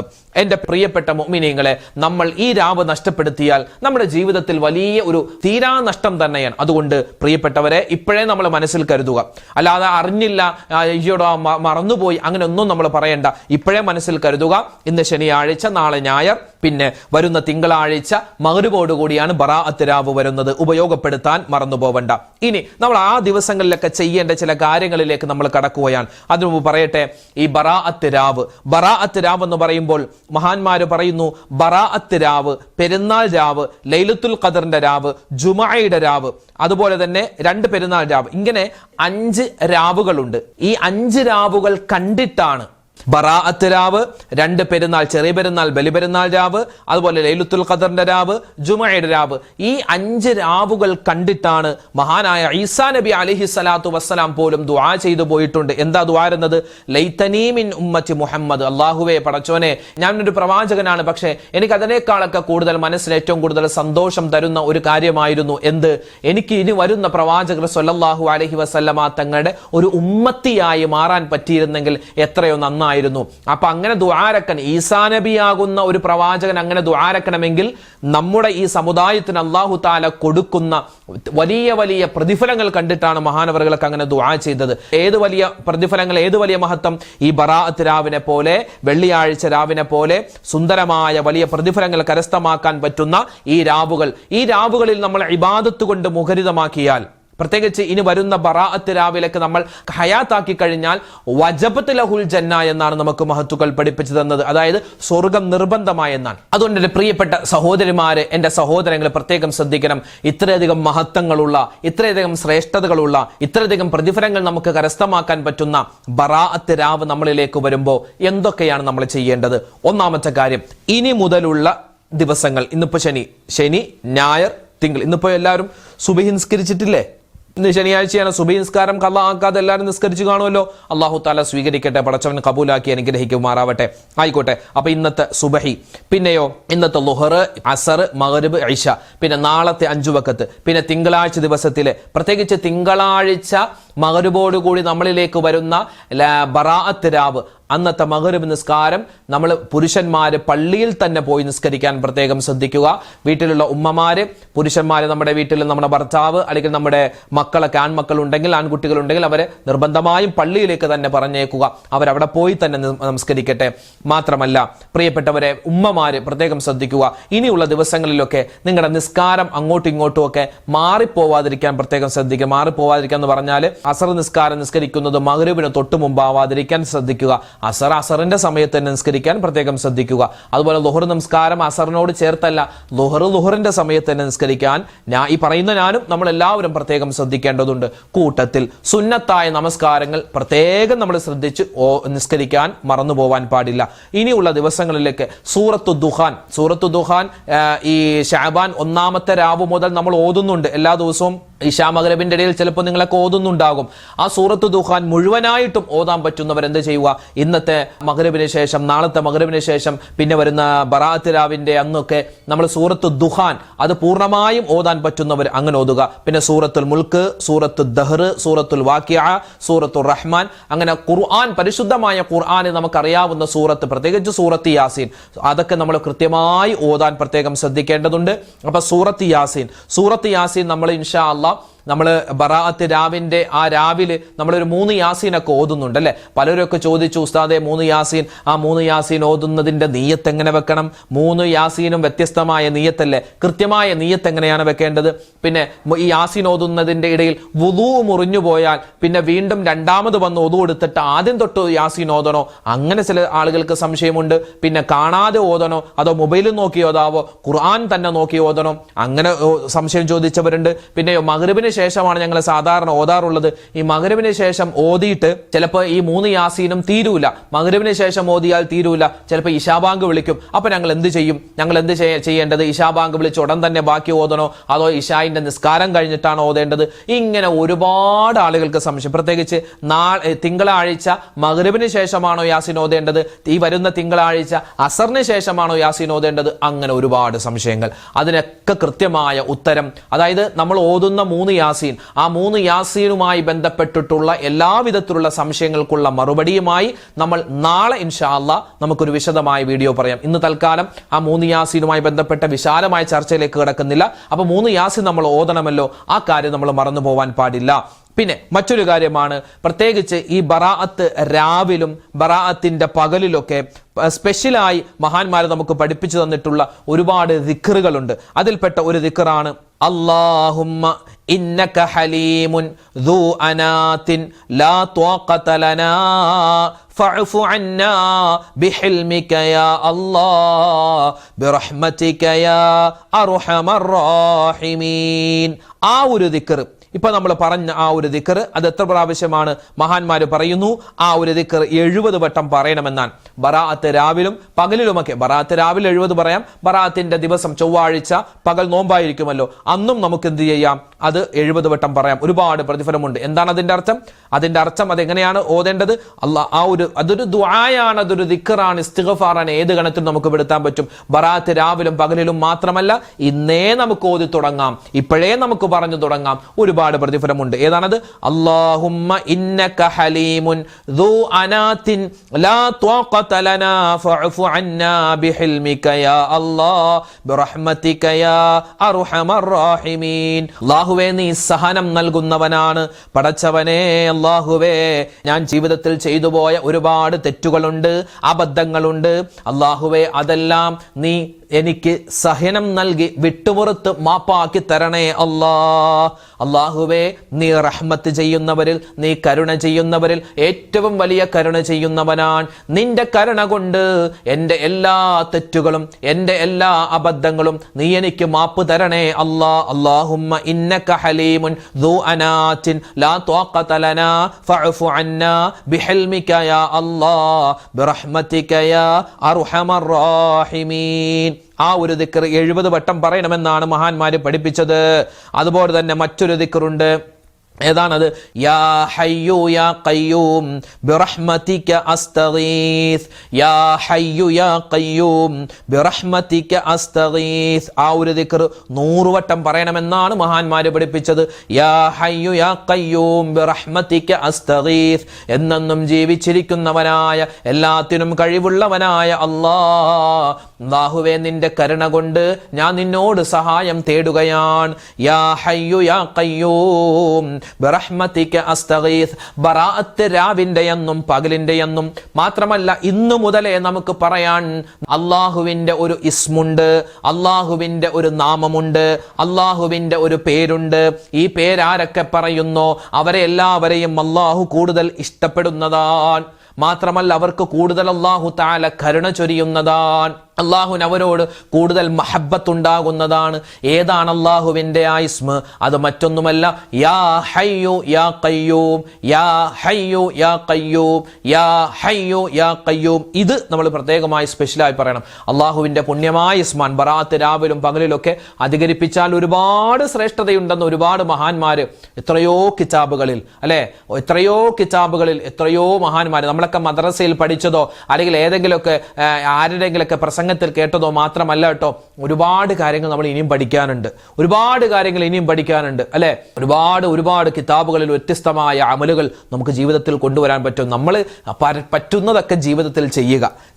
എന്റെ പ്രിയപ്പെട്ട മുഅ്മിനീങ്ങളെ, നമ്മൾ ഈ രാവ് നഷ്ടപ്പെടുത്തിയാൽ നമ്മുടെ ജീവിതത്തിൽ വലിയ ഒരു തീരാ നഷ്ടം തന്നെയാണ്. അതുകൊണ്ട് പ്രിയപ്പെട്ടവരെ, ഇപ്പോഴേ നമ്മൾ മനസ്സിൽ കരുതുക. അല്ലാതെ അറിഞ്ഞില്ല, അയ്യോടോ മറന്നുപോയി, അങ്ങനെ ഒന്നും നമ്മൾ പറയണ്ട. ഇപ്പോഴേ മനസ്സിൽ കരുതുക. ഇന്ന് ശനിയാഴ്ച, നാളെ ഞായർ, പിന്നെ വരുന്ന തിങ്കളാഴ്ച മഗ്‌രിബോടുകൂടിയാണ് ബറാഅത്ത് രാവ് വരുന്നത്. ഉപയോഗപ്പെടുത്താൻ മറന്നു പോവണ്ട. ഇനി നമ്മൾ ആ ദിവസങ്ങളിലൊക്കെ ചെയ്യേണ്ട ചില കാര്യങ്ങളിലേക്ക് നമ്മൾ കടക്കുകയാണ്. അതിനു മുമ്പ് പറയട്ടെ, ഈ ബറാഅത്ത് രാവ് എന്ന് പറയുമ്പോൾ മഹാന്മാര് പറയുന്നു, ബറാഅത്ത് രാവ്, പെരുന്നാൾ രാവ്, ലൈലത്തുൽ ഖദറിന്റെ രാവ്, ജുമുഅയുടെ രാവ്, അതുപോലെ തന്നെ 2 പെരുന്നാൾ രാവ്, ഇങ്ങനെ 5 രാവുകളുണ്ട്. ഈ 5 രാവുകൾ കണ്ടിട്ടാണ് ബറാഅത്ത് രാവ്, 2 പെരുന്നാൾ, ചെറിയ പെരുന്നാൾ, ബലിപെരുന്നാൾ രാവ്, അതുപോലെ ലൈലത്തുൽ ഖദറിന്റെ രാവ്, ജുമുഅയുടെ രാവ്, ഈ 5 രാവുകൾ കണ്ടിട്ടാണ് മഹാനായ ഈസാ നബി അലൈഹി സ്വലാത്തു വസ്സലാം പോലും ദുആ ചെയ്തു പോയിട്ടുണ്ട്. എന്താ ദുആ എന്നത്? ലൈതനീ മിൻ ഉമ്മത്തി മുഹമ്മദ്. അല്ലാഹുവേ പടച്ചോനെ, ഞാനൊരു പ്രവാചകനാണ്, പക്ഷേ എനിക്ക് അതിനേക്കാളൊക്കെ കൂടുതൽ മനസ്സിന് ഏറ്റവും കൂടുതൽ സന്തോഷം തരുന്ന ഒരു കാര്യമായിരുന്നു എന്ത്? എനിക്ക് ഇനി വരുന്ന പ്രവാചകർ സ്വല്ലല്ലാഹു അലൈഹി വസല്ലമ തങ്ങളുടെ ഒരു ഉമ്മത്തിയായി മാറാൻ പറ്റിയിരുന്നെങ്കിൽ എത്രയോ നന്നായിരുന്നു. അപ്പൊ അങ്ങനെ ദുആരക്കൻ, ഈസാ നബിയാകുന്ന ഒരു പ്രവാചകൻ അങ്ങനെ ദുആരക്കണമെങ്കിൽ നമ്മുടെ ഈ സമുദായത്തിന് അല്ലാഹു തആല കൊടുക്കുന്ന വലിയ വലിയ പ്രതിഫലങ്ങൾ കണ്ടിട്ടാണ് മഹാനവറുകളൊക്കെ അങ്ങനെ ദുആ ചെയ്തത്. ഏത് വലിയ പ്രതിഫലങ്ങൾ, ഏത് വലിയ മഹത്വം! ഈ ബറാഅത്ത് രാവിനെ പോലെ, വെള്ളിയാഴ്ച രാവിനെ പോലെ സുന്ദരമായ വലിയ പ്രതിഫലങ്ങൾ കരസ്ഥമാക്കാൻ പറ്റുന്ന ഈ രാവുകളിൽ നമ്മൾ ഇബാദത്ത് കൊണ്ട് മുഖരിതമാക്കിയാൽ, പ്രത്യേകിച്ച് ഇനി വരുന്ന ബറാഅത്ത് രാവിലേക്ക് നമ്മൾ ഹയാത്താക്കി കഴിഞ്ഞാൽ വജബത്ത് ലഹുൽ ജന്ന എന്നാണ് നമുക്ക് മഹത്തുക്കൾ പഠിപ്പിച്ചു തന്നത്. അതായത് സ്വർഗം നിർബന്ധമായെന്നാണ്. അതുകൊണ്ട് എൻ്റെ പ്രിയപ്പെട്ട സഹോദരിമാരെ, എൻ്റെ സഹോദരങ്ങളെ പ്രത്യേകം ശ്രദ്ധിക്കണം. ഇത്രയധികം മഹത്വങ്ങളുള്ള, ഇത്രയധികം ശ്രേഷ്ഠതകളുള്ള, ഇത്രയധികം പ്രതിഫലങ്ങൾ നമുക്ക് കരസ്ഥമാക്കാൻ പറ്റുന്ന ബറാഅത്ത് രാവ് നമ്മളിലേക്ക് വരുമ്പോൾ എന്തൊക്കെയാണ് നമ്മൾ ചെയ്യേണ്ടത്? ഒന്നാമത്തെ കാര്യം, ഇനി മുതലുള്ള ദിവസങ്ങൾ, ഇന്നിപ്പോ ശനി, ഞായർ, തിങ്കൾ, ഇന്നിപ്പോ എല്ലാവരും സുബഹി നിസ്കരിച്ചിട്ടില്ലേ? ഇന്ന് ശനിയാഴ്ചയാണ്. സുബഹി നിസ്കാരം ഖളാ ആക്കാതെ എല്ലാവരും നിസ്കരിച്ചു കാണുമല്ലോ. അല്ലാഹു തആല സ്വീകരിക്കട്ടെ, പടച്ചവൻ കബൂലാക്കി അനുഗ്രഹിക്കുമാറാവട്ടെ. ആയിക്കോട്ടെ. അപ്പൊ ഇന്നത്തെ സുബഹി, പിന്നെയോ ഇന്നത്തെ ളുഹർ, അസർ, മഗ്രിബ്, ഇശ, പിന്നെ നാളത്തെ 5 വഖത്ത്, പിന്നെ തിങ്കളാഴ്ച ദിവസത്തിലെ, പ്രത്യേകിച്ച് തിങ്കളാഴ്ച മഗ്‌രിബോടുകൂടി നമ്മളിലേക്ക് വരുന്ന ബറാഅത്ത് രാവ്, അന്നത്തെ മഗ്‌രിബ് നിസ്കാരം നമ്മൾ പുരുഷന്മാര് പള്ളിയിൽ തന്നെ പോയി നിസ്കരിക്കാൻ പ്രത്യേകം ശ്രദ്ധിക്കുക. വീട്ടിലുള്ള ഉമ്മമാര്, പുരുഷന്മാര്, നമ്മുടെ വീട്ടിൽ നമ്മുടെ ഭർത്താവ് അല്ലെങ്കിൽ നമ്മുടെ മക്കളൊക്കെ ആൺമക്കൾ ഉണ്ടെങ്കിൽ, ആൺകുട്ടികൾ ഉണ്ടെങ്കിൽ അവരെ നിർബന്ധമായും പള്ളിയിലേക്ക് തന്നെ പറഞ്ഞേക്കുക. അവരവിടെ പോയി തന്നെ നമസ്കരിക്കട്ടെ. മാത്രമല്ല പ്രിയപ്പെട്ടവരെ, ഉമ്മമാര് പ്രത്യേകം ശ്രദ്ധിക്കുക. ഇനിയുള്ള ദിവസങ്ങളിലൊക്കെ നിങ്ങളുടെ നിസ്കാരം അങ്ങോട്ടും ഇങ്ങോട്ടും ഒക്കെ മാറിപ്പോവാതിരിക്കാൻ പ്രത്യേകം ശ്രദ്ധിക്കുക. മാറിപ്പോവാതിരിക്കുക എന്ന് പറഞ്ഞാൽ അസർ നിസ്കാരം നിസ്കരിക്കുന്നത് മഗ്‌രിബിന് തൊട്ട് മുമ്പാവാതിരിക്കാൻ ശ്രദ്ധിക്കുക. അസറിന്റെ സമയത്ത് തന്നെ നിസ്കരിക്കാൻ പ്രത്യേകം ശ്രദ്ധിക്കുക. അതുപോലെ ളുഹർ നമസ്കാരം അസറിനോട് ചേർത്തല്ല, ളുഹറിന്റെ സമയത്ത് തന്നെ നിസ്കരിക്കാൻ ഈ പറയുന്ന ഞാനും നമ്മളെല്ലാവരും പ്രത്യേകം ശ്രദ്ധിക്കേണ്ടതുണ്ട്. കൂട്ടത്തിൽ സുന്നത്തായ നമസ്കാരങ്ങൾ പ്രത്യേകം നമ്മൾ ശ്രദ്ധിച്ച് നിസ്കരിക്കാൻ മറന്നു പോവാൻ പാടില്ല. ഇനിയുള്ള ദിവസങ്ങളിലേക്ക് സൂറത്തു ദുഖാൻ ഈ ശഅബാൻ 1-ാമത്തെ രാവ് മുതൽ നമ്മൾ ഓതുന്നുണ്ട്. എല്ലാ ദിവസവും ഇശാ മഗ്‌രിബിന്റെ ഇടയിൽ ചിലപ്പോൾ നിങ്ങളൊക്കെ ഓതുന്നുണ്ടാകും. ആ സൂറത്തു ദുഖാൻ മുഴുവനായിട്ടും ഓതാൻ പറ്റുന്നവർ എന്ത് ചെയ്യുക, ഇന്നത്തെ മഗ്‌രിബിന് ശേഷം, നാളത്തെ മഗ്‌രിബിന് ശേഷം, പിന്നെ വരുന്ന ബറാഅത്ത് രാവിന്റെ അന്നൊക്കെ നമ്മൾ സൂറത്തു ദുഖാൻ അത് പൂർണ്ണമായും ഓതാൻ പറ്റുന്നവർ അങ്ങനെ ഓതുക. പിന്നെ സൂറത്തുൽ മുൽക്ക്, സൂറത്തു ദഹ്ർ, സൂറത്തുൽ വാഖിഅ, സൂറത്തുർ റഹ്മാൻ, അങ്ങനെ ഖുർആൻ, പരിശുദ്ധമായ ഖുർആന് നമുക്കറിയാവുന്ന സൂറത്ത്, പ്രത്യേകിച്ച് സൂറത്ത് യാസീൻ, അതൊക്കെ നമ്മൾ കൃത്യമായി ഓതാൻ പ്രത്യേകം ശ്രദ്ധിക്കേണ്ടതുണ്ട്. അപ്പൊ സൂറത്ത് യാസീൻ നമ്മൾ ഇൻഷാ അല്ലാഹ് നമ്മൾ ബറാഅത്ത് രാവിന്റെ ആ രാവിലെ നമ്മളൊരു 3 യാസീനൊക്കെ ഓതുന്നുണ്ട് അല്ലെ. പലരൊക്കെ ചോദിച്ചു, ഉസ്താദെ 3 യാസീൻ, ആ 3 യാസീൻ ഓതുന്നതിന്റെ നിയ്യത്ത് എങ്ങനെ വെക്കണം? 3 യാസീനും വ്യത്യസ്തമായ നിയ്യത്തല്ലേ? കൃത്യമായ നിയ്യത്ത് എങ്ങനെയാണ് വെക്കേണ്ടത്? പിന്നെ ഈ യാസീൻ ഓതുന്നതിന്റെ ഇടയിൽ വുളൂ മുറിഞ്ഞു പോയാൽ പിന്നെ വീണ്ടും രണ്ടാമത് വന്ന് ഒതു എടുത്തിട്ട് ആദ്യം തൊട്ട് യാസീൻ ഓതണോ? അങ്ങനെ ചില ആളുകൾക്ക് സംശയമുണ്ട്. പിന്നെ കാണാതെ ഓതണോ, അതോ മൊബൈലിൽ നോക്കി ഓതാവോ, ഖുർആൻ തന്നെ നോക്കി ഓതണോ? അങ്ങനെ സംശയം ചോദിച്ചവരുണ്ട്. പിന്നെ മഗ്‌രിബിന് ശേഷമാണ് ഞങ്ങൾ സാധാരണ ഓതാറുള്ളത്. ഈ മഗ്‌രിബിന് ശേഷം ഓതിയിട്ട് ചിലപ്പോൾ ഈ 3 യാസീനും തീരൂല. മഗ്‌രിബിന് ശേഷം ഓതിയാൽ തീരൂല, ചിലപ്പോൾ ഇശാബാങ്ക് വിളിക്കും. അപ്പൊ ഞങ്ങൾ എന്ത് ചെയ്യും? ഞങ്ങൾ എന്ത് ചെയ്യേണ്ടത്? ഇശാബാങ്ക് വിളിച്ച് ഉടൻ തന്നെ ബാക്കി ഓതണോ, അതോ ഇശായിന്റെ നിസ്കാരം കഴിഞ്ഞിട്ടാണ് ഓതേണ്ടത്? ഇങ്ങനെ ഒരുപാട് ആളുകൾക്ക് സംശയം. പ്രത്യേകിച്ച് തിങ്കളാഴ്ച മഗ്‌രിബിന് ശേഷമാണോ യാസീൻ ഓതേണ്ടത്? ഈ വരുന്ന തിങ്കളാഴ്ച അസറിന് ശേഷമാണോ യാസീൻ ഓതേണ്ടത്? അങ്ങനെ ഒരുപാട് സംശയങ്ങൾ. അതിനൊക്കെ കൃത്യമായ ഉത്തരം, അതായത് നമ്മൾ ഓതുന്ന 3 യാസീൻ, ആ 3 യാസീനുമായി ബന്ധപ്പെട്ടിട്ടുള്ള എല്ലാവിധത്തിലുള്ള സംശയങ്ങൾക്കുള്ള മറുപടിയുമായി നമ്മൾ നാളെ ഇൻഷാ അല്ലാഹ് നമുക്കൊരു വിശദമായ വീഡിയോ പറയാം. ഇന്ന് തൽക്കാലം ആ 3 യാസീനുമായി ബന്ധപ്പെട്ട വിശാലമായ ചർച്ചയിലേക്ക് കിടക്കുന്നില്ല. അപ്പൊ 3 യാസീൻ നമ്മൾ ഓതണമല്ലോ, ആ കാര്യം നമ്മൾ മറന്നു പോവാൻ പാടില്ല. പിന്നെ മറ്റൊരു കാര്യമാണ്, പ്രത്യേകിച്ച് ഈ ബറാഅത്ത് രാവിലും ബറാഅത്തിന്റെ പകലിലൊക്കെ സ്പെഷ്യലായി മഹാന്മാർ നമുക്ക് പഠിപ്പിച്ചു തന്നിട്ടുള്ള ഒരുപാട് ദിക്റുകളുണ്ട്. അതിൽപ്പെട്ട ഒരു ദിക്റാണ് അല്ലാഹുമ്മ ഇന്നക ഹലീമുൻ ദൂ അനാതിൻ ലാ ത്വാഖത ലനാ ഫഅഫു അന്നാ ബിഹിൽമിക യാ അല്ലാഹ് ബിറഹ്മതിക യാ അർഹമർ റഹീമീൻ. ആ ഒരു ദിക്ർ, ഇപ്പൊ നമ്മൾ പറഞ്ഞ ആ ഒരു ദിക്ർ, അത് എത്ര പ്രാവശ്യമാണ് മഹാന്മാര് പറയുന്നു? ആ ഒരു ദിക്ർ 70 വട്ടം പറയണമെന്നാണ്. ബറാഅത്ത് രാവിലും പകലിലുമൊക്കെ. ബറാഅത്ത് രാവിലെ 70 പറയാം. ബറാഅത്തിന്റെ ദിവസം ചൊവ്വാഴ്ച പകൽ നോമ്പായിരിക്കുമല്ലോ, അന്നും നമുക്ക് എന്ത് ചെയ്യാം? അത് 70 വട്ടം പറയാം. ഒരുപാട് പ്രതിഫലമുണ്ട്. എന്താണ് അതിന്റെ അർത്ഥം? അതിന്റെ അർത്ഥം അതെങ്ങനെയാണ് ഓതേണ്ടത്? അതൊരു ദുആയാണ്, അതൊരു ദിക്റാണ്, ഇസ്തിഗ്ഫാറാണ്. ഏത് ഗണത്തിൽ നമുക്ക് പെടുത്താൻ പറ്റും? ബറാഅത്ത് രാവിലും പകലിലും മാത്രമല്ല, ഇന്നേ നമുക്ക് ഓതി തുടങ്ങാം, ഇപ്പോഴേ നമുക്ക് പറഞ്ഞു തുടങ്ങാം. ഒരുപാട് പ്രതിഫലമുണ്ട്. ഏതാണത്? അല്ലാഹുമ്മ ഇന്നക ഹലീമുൻ ദൂ അനാതിൻ ലാ ത്വാഖത ലനാ ഫഅഫു അന്നാ ബിഹിൽമിക യാ അല്ലാഹ് ബിറഹ്മതിക യാ അർഹമർ റഹീമീൻ. അല്ലാഹുവേ, നീ സഹനം നൽകുന്നവനാണ്. പടച്ചവനേ അല്ലാഹുവേ, ഞാൻ ജീവിതത്തിൽ ചെയ്തു പോയ ഒരുപാട് തെറ്റുകളുണ്ട്, അബദ്ധങ്ങളുണ്ട്. അല്ലാഹുവേ, അതെല്ലാം നീ എനിക്ക് സഹനം നൽകി വിട്ടുപുറത്ത് മാപ്പാക്കി തരണേ അല്ലാഹുവേ, നീ റഹ്മത്ത് ചെയ്യുന്നവരിൽ, നീ കരുണ ചെയ്യുന്നവരിൽ ഏറ്റവും വലിയ കരുണ ചെയ്യുന്നവനാണ്. നിന്റെ കരുണ കൊണ്ട് എൻ്റെ എല്ലാ തെറ്റുകളും എൻ്റെ എല്ലാ അബദ്ധങ്ങളും നീ എനിക്ക് മാപ്പ് തരണേ അല്ലാഹുമ്മ ഇന്നക ഹലീമുൻ ദൂ അനാതിൻ ലാ ത്വാഖത ലനാ ഫഅഫു അന്നാ ബിഹിൽമിക യാ അല്ലാഹ് ബിറഹ്മതിക യാ അർഹമർ റഹീമീൻ. ആ ഒരു ദിക്ർ 70 വട്ടം പറയണമെന്നാണ് മഹാന്മാര് പഠിപ്പിച്ചത്. അതുപോലെ തന്നെ മറ്റൊരു ദിക്റുണ്ട്. ഏതാണത്? യാ ഹയ്യു യാ ഖയ്യൂം ബിറഹ്മതിക അസ്തഗീസ്, യാ ഹയ്യു യാ ഖയ്യൂം ബിറഹ്മതിക അസ്തഗീസ്. ആ ഒരു ദിക്ർ 100 വട്ടം പറയണമെന്നാണ് മഹാന്മാര് പഠിപ്പിച്ചത്. യാ ഹയ്യു യാ ഖയ്യൂം ബിറഹ്മതിക അസ്തഗീസ്. എന്നെന്നും ജീവിച്ചിരിക്കുന്നവനായ, എല്ലാത്തിനും കഴിവുള്ളവനായ അല്ലാഹുവേ, നിന്റെ കരുണ കൊണ്ട് ഞാൻ നിന്നോട് സഹായം തേടുകയാണ്. യാ ഹയ്യു യാ ഖയ്യൂം ബിറഹ്മതിക അസ്തഗീസ്. ബറാഅത്ത് രാവിന്റെ എന്നും പകലിന്റെ എന്നും മാത്രമല്ല, ഇന്നു മുതലേ നമുക്ക് പറയാൻ അള്ളാഹുവിന്റെ ഒരു ഇസ്മുണ്ട്, അള്ളാഹുവിന്റെ ഒരു നാമമുണ്ട്, അള്ളാഹുവിന്റെ ഒരു പേരുണ്ട്. ഈ പേരാരൊക്കെ പറയുന്നോ അവരെ എല്ലാവരെയും അള്ളാഹു കൂടുതൽ ഇഷ്ടപ്പെടുന്നതാണ്. മാത്രമല്ല, അവർക്ക് കൂടുതൽ അല്ലാഹു തആല കരുണ ചൊരിയുന്നതാണ്. അള്ളാഹുവിന് അവരോട് കൂടുതൽ മഹബ്ബത്തുണ്ടാകുന്നതാണ്. ഏതാണ് അള്ളാഹുവിന്റെ ആ ഇസ്മ? അത് മറ്റൊന്നുമല്ല, യാ ഹയ്യു യാ ഖയ്യൂം, യാ ഹയ്യു യാ ഖയ്യൂം, യാ ഹയ്യു യാ ഖയ്യൂം. ഇത് നമ്മൾ പ്രത്യേകമായി സ്പെഷ്യലായി പറയണം. അള്ളാഹുവിന്റെ പുണ്യമായ ഇസ്മാൻ ബറാഅത്ത് രാവിലും പകലിലൊക്കെ അധികരിപ്പിച്ചാൽ ഒരുപാട് ശ്രേഷ്ഠതയുണ്ടെന്ന് ഒരുപാട് മഹാന്മാര് എത്രയോ കിതാബുകളിൽ, അല്ലെ, എത്രയോ കിതാബുകളിൽ എത്രയോ മഹാന്മാര്, നമ്മളൊക്കെ മദ്രസയിൽ പഠിച്ചതോ അല്ലെങ്കിൽ ഏതെങ്കിലുമൊക്കെ ആരുടെങ്കിലൊക്കെ പ്രസംഗത്തിൽ കേട്ടതോ മാത്രമല്ല കേട്ടോ. ഒരുപാട് കാര്യങ്ങൾ നമ്മൾ ഇനിയും പഠിക്കാനുണ്ട്, ഒരുപാട് കാര്യങ്ങൾ ഇനിയും പഠിക്കാനുണ്ട്, അല്ലെ. ഒരുപാട് കിതാബുകളിൽ വ്യത്യസ്തമായ അമലുകൾ നമുക്ക് ജീവിതത്തിൽ കൊണ്ടുവരാൻ പറ്റും. നമ്മൾ പറ്റുന്നതൊക്കെ ജീവിതത്തിൽ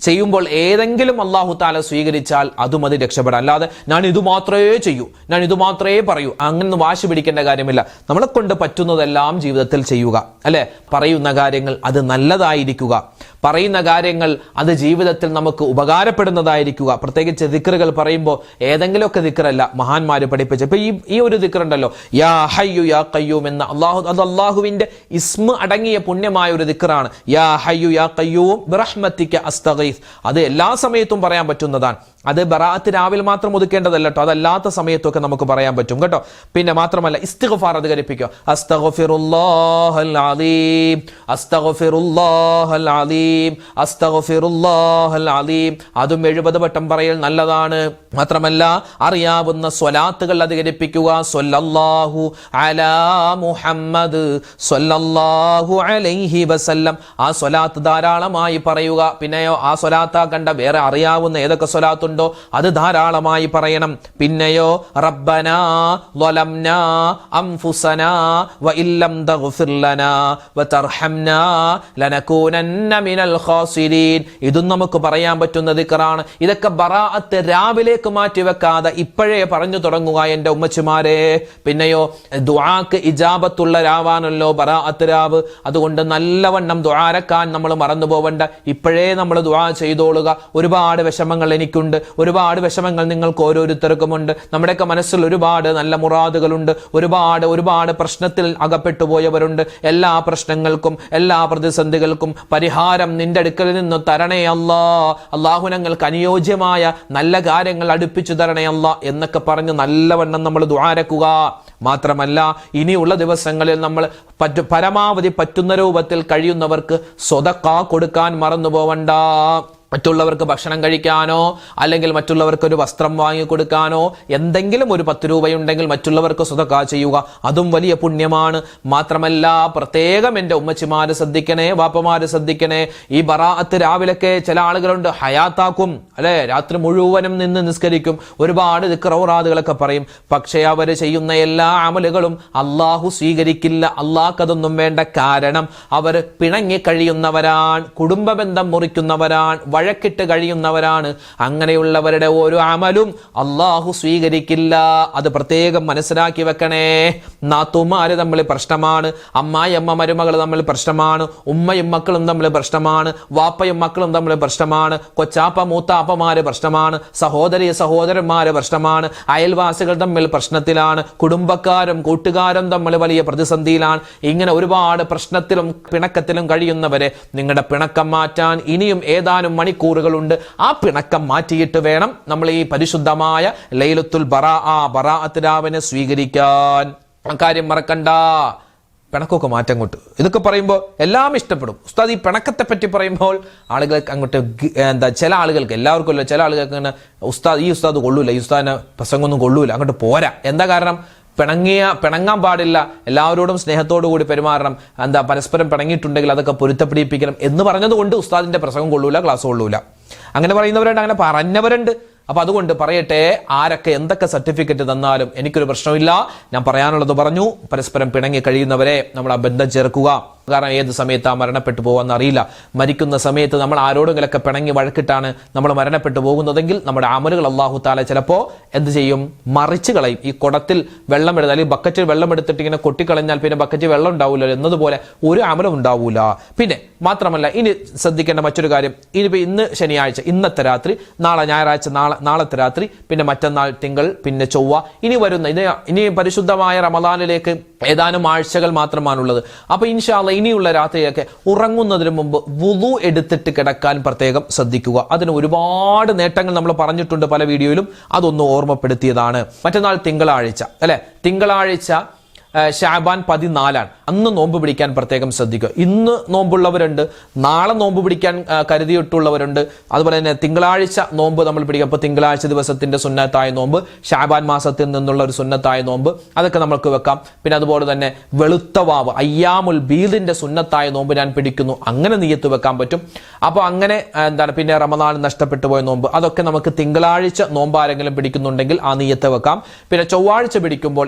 ചെയ്യുമ്പോൾ ഏതെങ്കിലും അല്ലാഹു തആല സ്വീകരിച്ചാൽ അതും അത് രക്ഷപ്പെടാം. അല്ലാതെ ഞാൻ ഇത് മാത്രമേ ചെയ്യൂ, ഞാൻ ഇത് മാത്രമേ പറയൂ, അങ്ങനെ വാശി പിടിക്കേണ്ട കാര്യമില്ല. നമ്മളെ കൊണ്ട് പറ്റുന്നതെല്ലാം ജീവിതത്തിൽ ചെയ്യുക, അല്ലെ. പറയുന്ന കാര്യങ്ങൾ അത് നല്ലതായിരിക്കുക, പറയുന്ന കാര്യങ്ങൾ അത് ജീവിതത്തിൽ നമുക്ക് ഉപകാരപ്പെടുന്നതായിരിക്കുക. പ്രത്യേകിച്ച് ദിക്റുകൾ പറയുമ്പോൾ ഏതെങ്കിലുമൊക്കെ ദിക്റല്ല, മഹാന്മാര് പഠിപ്പിച്ച. ഇപ്പൊ ഈ ഒരു ദിക്റുണ്ടല്ലോ, യാ ഹയ്യു യാ ഖയ്യൂം എന്ന അത് അള്ളാഹുവിന്റെ ഇസ്മ അടങ്ങിയ പുണ്യമായ ഒരു ദിക്റാണ്. യാ ഹയ്യു യാ ഖയ്യൂം ബിറഹ്മതിക അസ്തഗീസ്. അത് എല്ലാ സമയത്തും പറയാൻ പറ്റുന്നതാണ്. അത് ബറാഅത്ത് രാവിലെ മാത്രം ഒതുക്കേണ്ടതല്ല കേട്ടോ, അതല്ലാത്ത സമയത്തൊക്കെ നമുക്ക് പറയാൻ പറ്റും കേട്ടോ. പിന്നെ മാത്രമല്ല, ഇസ്തിഗ്ഫാർ അധികരിപ്പിക്കുക. അസ്തഗ്ഫിറുല്ലാഹൽ അലീം, അസ്തഗ്ഫിറുല്ലാഹൽ അലീം, അസ്തഗ്ഫിറുല്ലാഹൽ അലീം. അതും 70 വട്ടം പറയൽ നല്ലതാണ്. മാത്രമല്ല, അറിയാവുന്ന സ്വലാത്തുകൾ അധികരിപ്പിക്കുക. സ്വല്ലല്ലാഹു അലാ മുഹമ്മദ് സ്വല്ലല്ലാഹു അലൈഹി വസല്ലം. ആ സ്വലാത്ത് ധാരാളമായി പറയുക. പിന്നെയോ ആ സ്വലാത്താക്കണ്ട വേറെ അറിയാവുന്ന ഏതൊക്കെ സ്വലാത്തുണ്ട് അത് ധാരാളമായി പറയണം. പിന്നെയോ റബ്ബനാ ളലംനാ അൻഫുസനാ വഇല്ലം തഗ്ഫിർ ലനാ വതർഹംനാ ലനകൂനന്ന മിനൽ ഖാസിരീൻ. ഇതും നമുക്ക് പറയാൻ പറ്റുന്ന ദിക്റാണ്. ഇതൊക്കെ ബറാഅത്ത് രാവിലേക്ക് മാറ്റി വെക്കാതെ ഇപ്പോഴേ പറഞ്ഞു തുടങ്ങുക എൻ്റെ ഉമ്മച്ചിമാരെ. പിന്നെയോ ദുആക്ക് ഇജാബത്തുള്ള രാവാണല്ലോ ബറാഅത്ത് രാവ്. അതുകൊണ്ട് നല്ലവണ്ണം ദുആരക്കാൻ നമ്മൾ മറന്നു പോവണ്ട. ഇപ്പോഴേ നമ്മൾ ദുആ ചെയ്തോളുക. ഒരുപാട് വിഷമങ്ങൾ എനിക്കുണ്ട്, ഒരുപാട് വിഷമങ്ങൾ നിങ്ങൾക്ക് ഓരോരുത്തർക്കുമുണ്ട്. നമ്മുടെയൊക്കെ മനസ്സിൽ ഒരുപാട് നല്ല മുറാദുകളുണ്ട്, ഒരുപാട് പ്രശ്നത്തിൽ അകപ്പെട്ടു പോയവരുണ്ട്. എല്ലാ പ്രശ്നങ്ങൾക്കും എല്ലാ പ്രതിസന്ധികൾക്കും പരിഹാരം നിന്റെ അടുക്കൽ നിന്ന് തരണേ അല്ലാ. അല്ലാഹു ഞങ്ങൾക്ക് അനുയോജ്യമായ നല്ല കാര്യങ്ങൾ അടുപ്പിച്ചു തരണേ അല്ലാ എന്നൊക്കെ പറഞ്ഞ് നല്ലവണ്ണം നമ്മൾ ദുആരക്കുക. മാത്രമല്ല, ഇനിയുള്ള ദിവസങ്ങളിൽ നമ്മൾ പരമാവധി പറ്റുന്ന രൂപത്തിൽ കഴിയുന്നവർക്ക് സ്വതക്ക കൊടുക്കാൻ മറന്നു പോവണ്ട. മറ്റുള്ളവർക്ക് ഭക്ഷണം കഴിക്കാനോ അല്ലെങ്കിൽ മറ്റുള്ളവർക്ക് ഒരു വസ്ത്രം വാങ്ങിക്കൊടുക്കാനോ എന്തെങ്കിലും ഒരു 10 രൂപയുണ്ടെങ്കിൽ മറ്റുള്ളവർക്ക് സ്വതക്ക ചെയ്യുക. അതും വലിയ പുണ്യമാണ്. മാത്രമല്ല, പ്രത്യേകം എൻ്റെ ഉമ്മച്ചിമാര് ശ്രദ്ധിക്കണേ, വാപ്പമാര് ശ്രദ്ധിക്കണേ. ഈ ബറാഅത്ത് രാവിലൊക്കെ ചില ആളുകളുണ്ട്, ഹയാത്താക്കും, അല്ലെ, രാത്രി മുഴുവനും നിന്ന് നിസ്കരിക്കും, ഒരുപാട് ദിക്റൗറാദുകളൊക്കെ പറയും. പക്ഷേ അവർ ചെയ്യുന്ന എല്ലാ അമലുകളും അള്ളാഹു സ്വീകരിക്കില്ല. അള്ളാഹ്ക്കതൊന്നും വേണ്ട. കാരണം അവർ പിണങ്ങി കഴിയുന്നവരാണ്, കുടുംബ ബന്ധം മുറിക്കുന്നവരാണ്, വഴക്കിട്ട് കഴിയുന്നവരാണ്. അങ്ങനെയുള്ളവരുടെ ഓരോ അമലും അള്ളാഹു സ്വീകരിക്കില്ല. അത് പ്രത്യേകം മനസ്സിലാക്കി വെക്കണേ. നാത്തുമാര് തമ്മിൽ പ്രശ്നമാണ്, അമ്മായിയമ്മ മരുമകൾ തമ്മിൽ പ്രശ്നമാണ്, ഉമ്മയും മക്കളും തമ്മിൽ പ്രശ്നമാണ്, വാപ്പയും മക്കളും തമ്മിൽ പ്രശ്നമാണ്, കൊച്ചാപ്പ മൂത്താപ്പമാര് പ്രശ്നമാണ്, സഹോദരന്മാര് പ്രശ്നമാണ്, അയൽവാസികൾ തമ്മിൽ പ്രശ്നത്തിലാണ്, കുടുംബക്കാരും കൂട്ടുകാരും തമ്മിൽ വലിയ പ്രതിസന്ധിയിലാണ്. ഇങ്ങനെ ഒരുപാട് പ്രശ്നത്തിലും പിണക്കത്തിലും കഴിയുന്നവരെ നിങ്ങളുടെ പിണക്കം മാറ്റാൻ ഇനിയും ഏതാനും മണിക്കൂറുകളുണ്ട്. ആ പിണക്കം മാറ്റിയിട്ട് വേണം നമ്മൾ ഈ പരിശുദ്ധമായ ലൈലത്തുൽ ബറാഅത്ത് രാവിനെ സ്വീകരിക്കാൻ. ആ കാര്യം മറക്കണ്ട. പിണക്കൊക്കെ മാറ്റം കൊണ്ട് ഇതൊക്കെ പറയുമ്പോൾ എല്ലാം ഇഷ്ടപ്പെടും. ഉസ്താദ് ഈ പിണക്കത്തെ പറ്റി പറയുമ്പോൾ ആളുകൾക്ക് അങ്ങോട്ട് ചില ആളുകൾക്ക്, എല്ലാവർക്കും അല്ല, ചില ആളുകൾക്ക് അങ്ങനെ ഈ ഉസ്താദ് കൊള്ളൂല, ഈ ഉസ്താദിനെ പ്രസംഗമൊന്നും കൊള്ളൂല, അങ്ങോട്ട് പോരാ. എന്താ കാരണം? പിണങ്ങാൻ പാടില്ല, എല്ലാവരോടും സ്നേഹത്തോടു കൂടി പെരുമാറണം, പരസ്പരം പിണങ്ങിയിട്ടുണ്ടെങ്കിൽ അതൊക്കെ പൊരുത്തപ്പെടിപ്പിക്കണം എന്ന് പറഞ്ഞതുകൊണ്ട് ഉസ്താദിന്റെ പ്രസംഗം കൊള്ളൂല, ക്ലാസ് കൊള്ളൂല. അങ്ങനെ പറയുന്നവരുണ്ട്, അങ്ങനെ പറഞ്ഞവരുണ്ട്. അപ്പൊ അതുകൊണ്ട് പറയട്ടെ, ആരൊക്കെ എന്തൊക്കെ സർട്ടിഫിക്കറ്റ് തന്നാലും എനിക്കൊരു പ്രശ്നമില്ല. ഞാൻ പറയാനുള്ളത് പറഞ്ഞു. പരസ്പരം പിണങ്ങി കഴിയുന്നവരെ നമ്മൾ ആ ബന്ധം ചേർക്കുക. കാരണം ഏത് സമയത്താ മരണപ്പെട്ടു പോകാമെന്ന് അറിയില്ല. മരിക്കുന്ന സമയത്ത് നമ്മൾ ആരോടെങ്കിലൊക്കെ പിണങ്ങി വഴക്കിട്ടാണ് നമ്മൾ മരണപ്പെട്ടു പോകുന്നതെങ്കിൽ നമ്മുടെ അമലുകൾ അല്ലാഹു തആല ചിലപ്പോൾ എന്ത് ചെയ്യും, മറിച്ച് കളയും. ഈ കുടത്തിൽ വെള്ളം എടുത്ത് അല്ലെങ്കിൽ ബക്കറ്റിൽ വെള്ളം എടുത്തിട്ട് ഇങ്ങനെ കൊട്ടിക്കളഞ്ഞാൽ പിന്നെ ബക്കറ്റിൽ വെള്ളം ഉണ്ടാവില്ല എന്നതുപോലെ ഒരു അമലും ഉണ്ടാവൂല. പിന്നെ മാത്രമല്ല, ഇനി ശ്രദ്ധിക്കേണ്ട മറ്റൊരു കാര്യം, ഇനിയിപ്പോൾ ഇന്ന് ശനിയാഴ്ച, ഇന്നത്തെ രാത്രി, നാളെ ഞായറാഴ്ച, നാളത്തെ രാത്രി, പിന്നെ മറ്റന്നാൾ തിങ്കൾ, പിന്നെ ചൊവ്വ, ഇനി പരിശുദ്ധമായ റമദാനിലേക്ക് ഏതാനും ആഴ്ചകൾ മാത്രമാണുള്ളത്. അപ്പൊ ഇൻഷാ അല്ലാഹ് ഇനിയുള്ള രാത്രിയൊക്കെ ഉറങ്ങുന്നതിന് മുമ്പ് വുളു എടുത്തിട്ട് കിടക്കാൻ പ്രത്യേകം ശ്രദ്ധിക്കുക. അതിന് ഒരുപാട് നേട്ടങ്ങൾ നമ്മൾ പറഞ്ഞിട്ടുണ്ട് പല വീഡിയോയിലും, അതൊന്ന് ഓർമ്മപ്പെടുത്തിയതാണ്. മറ്റന്നാൾ തിങ്കളാഴ്ച അല്ലെ, തിങ്കളാഴ്ച ഷാബാൻ 14 അന്ന് നോമ്പ് പിടിക്കാൻ പ്രത്യേകം ശ്രദ്ധിക്കുക. ഇന്ന് നോമ്പുള്ളവരുണ്ട്, നാളെ നോമ്പ് പിടിക്കാൻ കരുതിയിട്ടുള്ളവരുണ്ട്. അതുപോലെ തന്നെ തിങ്കളാഴ്ച നോമ്പ് നമ്മൾ പിടിക്കുക. അപ്പോൾ തിങ്കളാഴ്ച ദിവസത്തിന്റെ സുന്നത്തായ നോമ്പ്, ഷാബാൻ മാസത്തിൽ നിന്നുള്ള ഒരു സുന്നത്തായ നോമ്പ്, അതൊക്കെ നമുക്ക് വെക്കാം. പിന്നെ അതുപോലെ തന്നെ വെളുത്ത വാവ്, അയ്യാമുൽ ബീദിന്റെ സുന്നത്തായ നോമ്പ് ഞാൻ പിടിക്കുന്നു, അങ്ങനെ നിയ്യത്ത് വെക്കാൻ പറ്റും. അപ്പോൾ അങ്ങനെ പിന്നെ റമദാൻ നഷ്ടപ്പെട്ടു പോയ നോമ്പ്, അതൊക്കെ നമുക്ക് തിങ്കളാഴ്ച നോമ്പ് ആരെങ്കിലും പിടിക്കുന്നുണ്ടെങ്കിൽ ആ നിയ്യത്ത് വെക്കാം. പിന്നെ ചൊവ്വാഴ്ച പിടിക്കുമ്പോൾ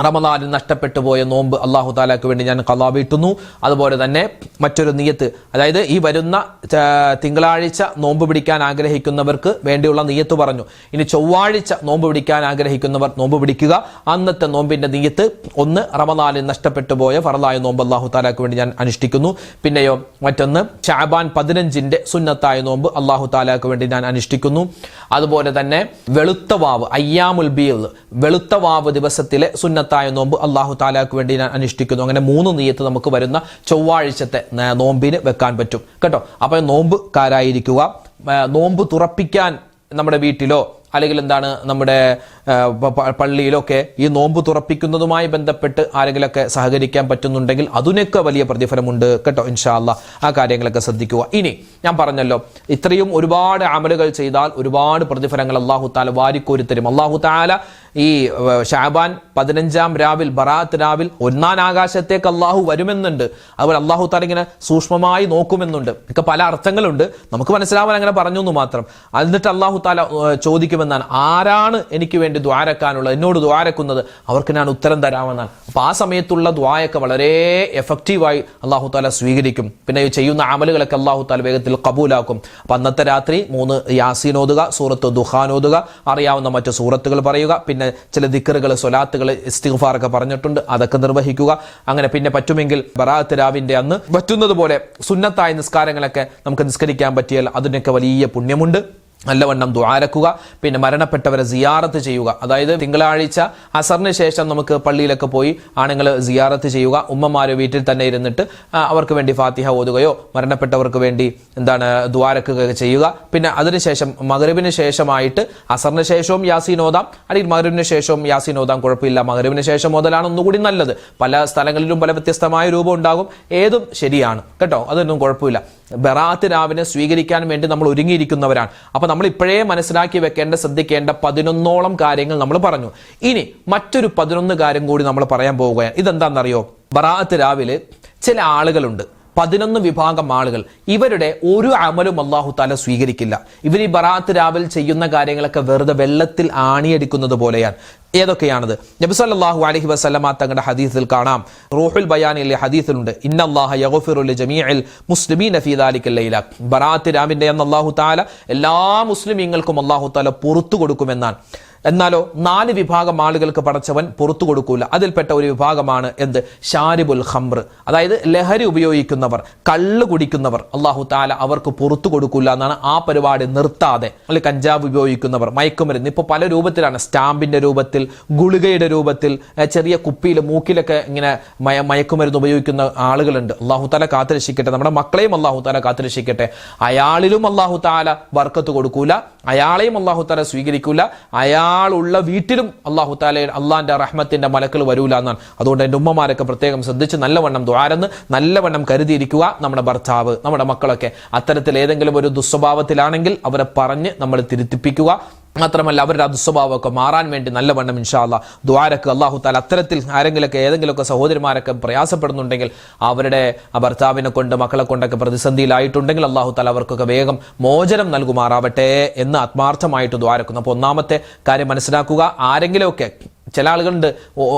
റമദാനിൽ നഷ്ടപ്പെട്ടു പോയ നോമ്പ് അല്ലാഹു തആലക്ക് വേണ്ടി ഞാൻ ഖളാ വീട്ടുന്നു. അതുപോലെ തന്നെ മറ്റൊരു നിയ്യത്ത്, അതായത് ഈ വരുന്ന തിങ്കളാഴ്ച നോമ്പ് പിടിക്കാൻ ആഗ്രഹിക്കുന്നവർക്ക് വേണ്ടിയുള്ള നിയ്യത്ത് പറഞ്ഞു. ഇനി ചൊവ്വാഴ്ച നോമ്പ് പിടിക്കാൻ ആഗ്രഹിക്കുന്നവർ നോമ്പ് പിടിക്കുക. അന്നത്തെ നോമ്പിന്റെ നിയ്യത്ത്, ഒന്ന് റമദാനിൽ നഷ്ടപ്പെട്ടു പോയ ഫർളായ നോമ്പ് അല്ലാഹു തആലക്ക് വേണ്ടി ഞാൻ അനുഷ്ഠിക്കുന്നു. പിന്നെയോ മറ്റൊന്ന് ഷഅബാൻ 15ന്റെ സുന്നത്തായ നോമ്പ് അല്ലാഹു തആലക്ക് വേണ്ടി ഞാൻ അനുഷ്ഠിക്കുന്നു. അതുപോലെ തന്നെ വെളുത്ത വാവ്, അയ്യാമുൽ ബീദ്, വെളുത്ത വാവ് ദിവസത്തിലെ സുന്നത്തായ നോമ്പ് അല്ലാഹു തആലക്ക് വേണ്ടി ഞാൻ അനുഷ്ഠിക്കുന്നു. അങ്ങനെ 3 നിയ്യത്ത് നമുക്ക് വരുന്ന ചൊവ്വാഴ്ചത്തെ നോമ്പിന് വെക്കാൻ പറ്റും കേട്ടോ. അപ്പോൾ നോമ്പുകാരായിരിക്കുക. നോമ്പ് തുറപ്പിക്കാൻ നമ്മുടെ വീട്ടിലോ അല്ലെങ്കിൽ നമ്മുടെ പള്ളിയിലൊക്കെ ഈ നോമ്പ് തുറപ്പിക്കുന്നതുമായി ബന്ധപ്പെട്ട് ആരെങ്കിലൊക്കെ സഹകരിക്കാൻ പറ്റുന്നുണ്ടെങ്കിൽ അതിനൊക്കെ വലിയ പ്രതിഫലമുണ്ട് കേട്ടോ. ഇൻഷാ അല്ലാഹ് ആ കാര്യങ്ങളൊക്കെ ശ്രദ്ധിക്കുക. ഇനി ഞാൻ പറഞ്ഞല്ലോ, ഇത്രയും ഒരുപാട് അമലുകൾ ചെയ്താൽ ഒരുപാട് പ്രതിഫലങ്ങൾ അല്ലാഹു തആല വാരിക്കോരിത്തരും. അല്ലാഹു തആല ഈ ഷഅബാൻ 15-ാം രാവിൽ, ബറാഅത്ത് രാവിൽ 1-ാം ആകാശത്തേക്ക് അല്ലാഹു വരുമെന്നുണ്ട്. അതുപോലെ അല്ലാഹു തആല ഇങ്ങനെ സൂക്ഷ്മമായി നോക്കുമെന്നുണ്ട്. ഒക്കെ പല അർത്ഥങ്ങളുണ്ട്, നമുക്ക് മനസ്സിലാവാൻ അങ്ങനെ പറഞ്ഞു എന്ന് മാത്രം. എന്നിട്ട് അല്ലാഹു തആല ചോദിക്കുമെന്നാണ്, ആരാണ് എനിക്ക് വേണ്ടി ദ്വാരക്കാനുള്ളത്, എന്നോട് ദ്വാരക്കുന്നത്, അവർക്ക് ഞാൻ ഉത്തരം തരാമെന്നാണ്. അപ്പൊ ആ സമയത്തുള്ള ദ്വായൊക്കെ വളരെ എഫക്റ്റീവായി അല്ലാഹു തആല സ്വീകരിക്കും. പിന്നെ ചെയ്യുന്ന അമലുകളൊക്കെ അല്ലാഹു തആല വേഗത്തിൽ കബൂലാക്കും. അപ്പൊ അന്നത്തെ രാത്രി 3 യാസീൻ ഓതുക, സൂറത്ത് ദുഖാൻ ഓതുക, അറിയാവുന്ന മറ്റു സൂറത്തുകൾ പറയുക, പിന്നെ ചില ദിക്റുകൾ, സ്വലാത്തുകൾ, ഇസ്തിഗ്ഫാർ ഒക്കെ പറഞ്ഞിട്ടുണ്ട്, അതൊക്കെ നിർവഹിക്കുക. അങ്ങനെ പിന്നെ പറ്റുമെങ്കിൽ ബറാഅത്ത് രാവിന്റെ അന്ന് പറ്റുന്നത് പോലെ സുന്നത്തായ നിസ്കാരങ്ങളൊക്കെ നമുക്ക് നിസ്കരിക്കാൻ പറ്റിയാൽ അതിനൊക്കെ വലിയ പുണ്യമുണ്ട്. നല്ലവണ്ണം ദുആരക്കുക. പിന്നെ മരണപ്പെട്ടവരെ സിയാറത്ത് ചെയ്യുക. അതായത് തിങ്കളാഴ്ച അസറിന് ശേഷം നമുക്ക് പള്ളിയിലൊക്കെ പോയി ആണുങ്ങൾ സിയാറത്ത് ചെയ്യുക. ഉമ്മമാര് വീട്ടിൽ തന്നെ ഇരുന്നിട്ട് അവർക്ക് വേണ്ടി ഫാത്തിഹ ഓതുകയോ മരണപ്പെട്ടവർക്ക് വേണ്ടി ദുആരക്കുകയോ ചെയ്യുക. പിന്നെ അതിനുശേഷം മഗ്രിബിന് ശേഷമായിട്ട് അസറിന് ശേഷവും യാസീൻ ഓതാം, അല്ലെങ്കിൽ മഗ്രിബിന് ശേഷവും യാസീൻ ഓതാം, കുഴപ്പമില്ല. മഗ്രിബിന് ശേഷം ഓതലാണ് ഒന്നുകൂടി നല്ലത്. പല സ്ഥലങ്ങളിലും പല വ്യത്യസ്തമായ രൂപം ഉണ്ടാകും, ഏതും ശരിയാണ് കേട്ടോ, അതൊന്നും കുഴപ്പമില്ല. ബറാഅത്ത് രാവിനെ സ്വീകരിക്കാൻ വേണ്ടി നമ്മൾ ഒരുങ്ങിയിരിക്കുന്നവരാണ്. അപ്പൊ നമ്മൾ ഇപ്പോഴേ മനസ്സിലാക്കി വെക്കേണ്ട, ശ്രദ്ധിക്കേണ്ട 11ഓളം കാര്യങ്ങൾ നമ്മൾ പറഞ്ഞു. ഇനി മറ്റൊരു 11 കാര്യം കൂടി നമ്മൾ പറയാൻ പോവുകയാണ്. ഇതെന്താണെന്നറിയോ? ബറാഅത്ത് രാവിലെ ചില ആളുകളുണ്ട്, 11 വിഭാഗം ആളുകൾ, ഇവരുടെ ഒരു അമലും അല്ലാഹു തആല സ്വീകരിക്കില്ല. ഇവർ ഈ ബറാഅത്ത് രാവിൽ ചെയ്യുന്ന കാര്യങ്ങളൊക്കെ വെറുതെ വെള്ളത്തിൽ ആണിയടിക്കുന്നത് പോലെയാണ്. ഏതൊക്കെയാണത്? നബി സല്ലല്ലാഹു അലൈഹി വസല്ലമ തങ്ങളുടെ ഹദീസിൽ കാണാം, റൂഹുൽ ബയാനിലെ ഹദീസിലുണ്ട്, ഇന്നല്ലാഹ യഗ്ഫിറു ലിജമീഇൽ മുസ്ലിമീന ഫീ ദാലിക്കൽ ലൈല. ബറാഅത്ത് രാവിന്റെ അന്ന് അല്ലാഹു തആല എല്ലാ മുസ്ലിമീങ്ങൾക്കും അല്ലാഹു തആല പുറത്തു കൊടുക്കുമെന്നാണ്. എന്നാലോ 4 വിഭാഗം ആളുകൾക്ക് പടച്ചവൻ പുറത്തു കൊടുക്കൂല. അതിൽപ്പെട്ട ഒരു വിഭാഗമാണ് എന്ത്? ഷാരിബുൽ ഖംർ, അതായത് ലഹരി ഉപയോഗിക്കുന്നവർ, കള്ള് കുടിക്കുന്നവർ, അല്ലാഹു തആല അവർക്ക് പുറത്തു കൊടുക്കൂല എന്നാണ്. ആ പരിപാടി നിർത്താതെ, അല്ലെങ്കിൽ കഞ്ചാവ് ഉപയോഗിക്കുന്നവർ, മയക്കുമരുന്ന്, ഇപ്പോൾ പല രൂപത്തിലാണ്, സ്റ്റാമ്പിന്റെ രൂപത്തിൽ, ഗുളികയുടെ രൂപത്തിൽ, ചെറിയ കുപ്പിയിൽ മൂക്കിലൊക്കെ ഇങ്ങനെ മയക്കുമരുന്ന് ഉപയോഗിക്കുന്ന ആളുകളുണ്ട്. അല്ലാഹു തആല കാത്തുരക്ഷിക്കട്ടെ, നമ്മുടെ മക്കളെയും അല്ലാഹു തആല കാത്തുരക്ഷിക്കട്ടെ. അയാളിലും അല്ലാഹു തആല ബർക്കത്ത് കൊടുക്കൂല, അയാളെയും അല്ലാഹു തആല സ്വീകരിക്കൂല, അയാളുള്ള വീട്ടിലും അല്ലാഹു തആല അള്ളാന്റെ റഹ്മത്തിന്റെ മലക്കൾ വരൂല എന്നാണ്. അതുകൊണ്ട് എൻ്റെ ഉമ്മമാരൊക്കെ പ്രത്യേകം ശ്രദ്ധിച്ച് നല്ലവണ്ണം ദുആരെന്ന് നല്ലവണ്ണം കരുതിയിരിക്കുക. നമ്മുടെ ഭർത്താവ്, നമ്മുടെ മക്കളൊക്കെ അത്തരത്തിൽ ഏതെങ്കിലും ഒരു ദുസ്വഭാവത്തിലാണെങ്കിൽ അവരെ പറഞ്ഞ് നമ്മൾ തിരുത്തിപ്പിക്കുക. മാത്രമല്ല അവരുടെ ദുസ്വഭാവമൊക്കെ മാറാൻ വേണ്ടി നല്ലവണ്ണം ഇൻഷാ അല്ലാഹ് ദുആരക്ക് അല്ലാഹു തആല അത്തരത്തിൽ ആരെങ്കിലൊക്കെ ഏതെങ്കിലുമൊക്കെ സഹോദരിമാരൊക്കെ പ്രയാസപ്പെടുന്നുണ്ടെങ്കിൽ അവരുടെ ഭർത്താവിനെ കൊണ്ട് മക്കളെ കൊണ്ടൊക്കെ പ്രതിസന്ധിയിലായിട്ടുണ്ടെങ്കിൽ അല്ലാഹു തആല അവർക്കൊക്കെ വേഗം മോചനം നൽകുമാറാവട്ടെ എന്ന് ആത്മാർത്ഥമായിട്ട് ദുആരക്കുന്നു. അപ്പോൾ ഒന്നാമത്തെ കാര്യം മനസ്സിലാക്കുക, ആരെങ്കിലുമൊക്കെ ചില ആളുകളുണ്ട്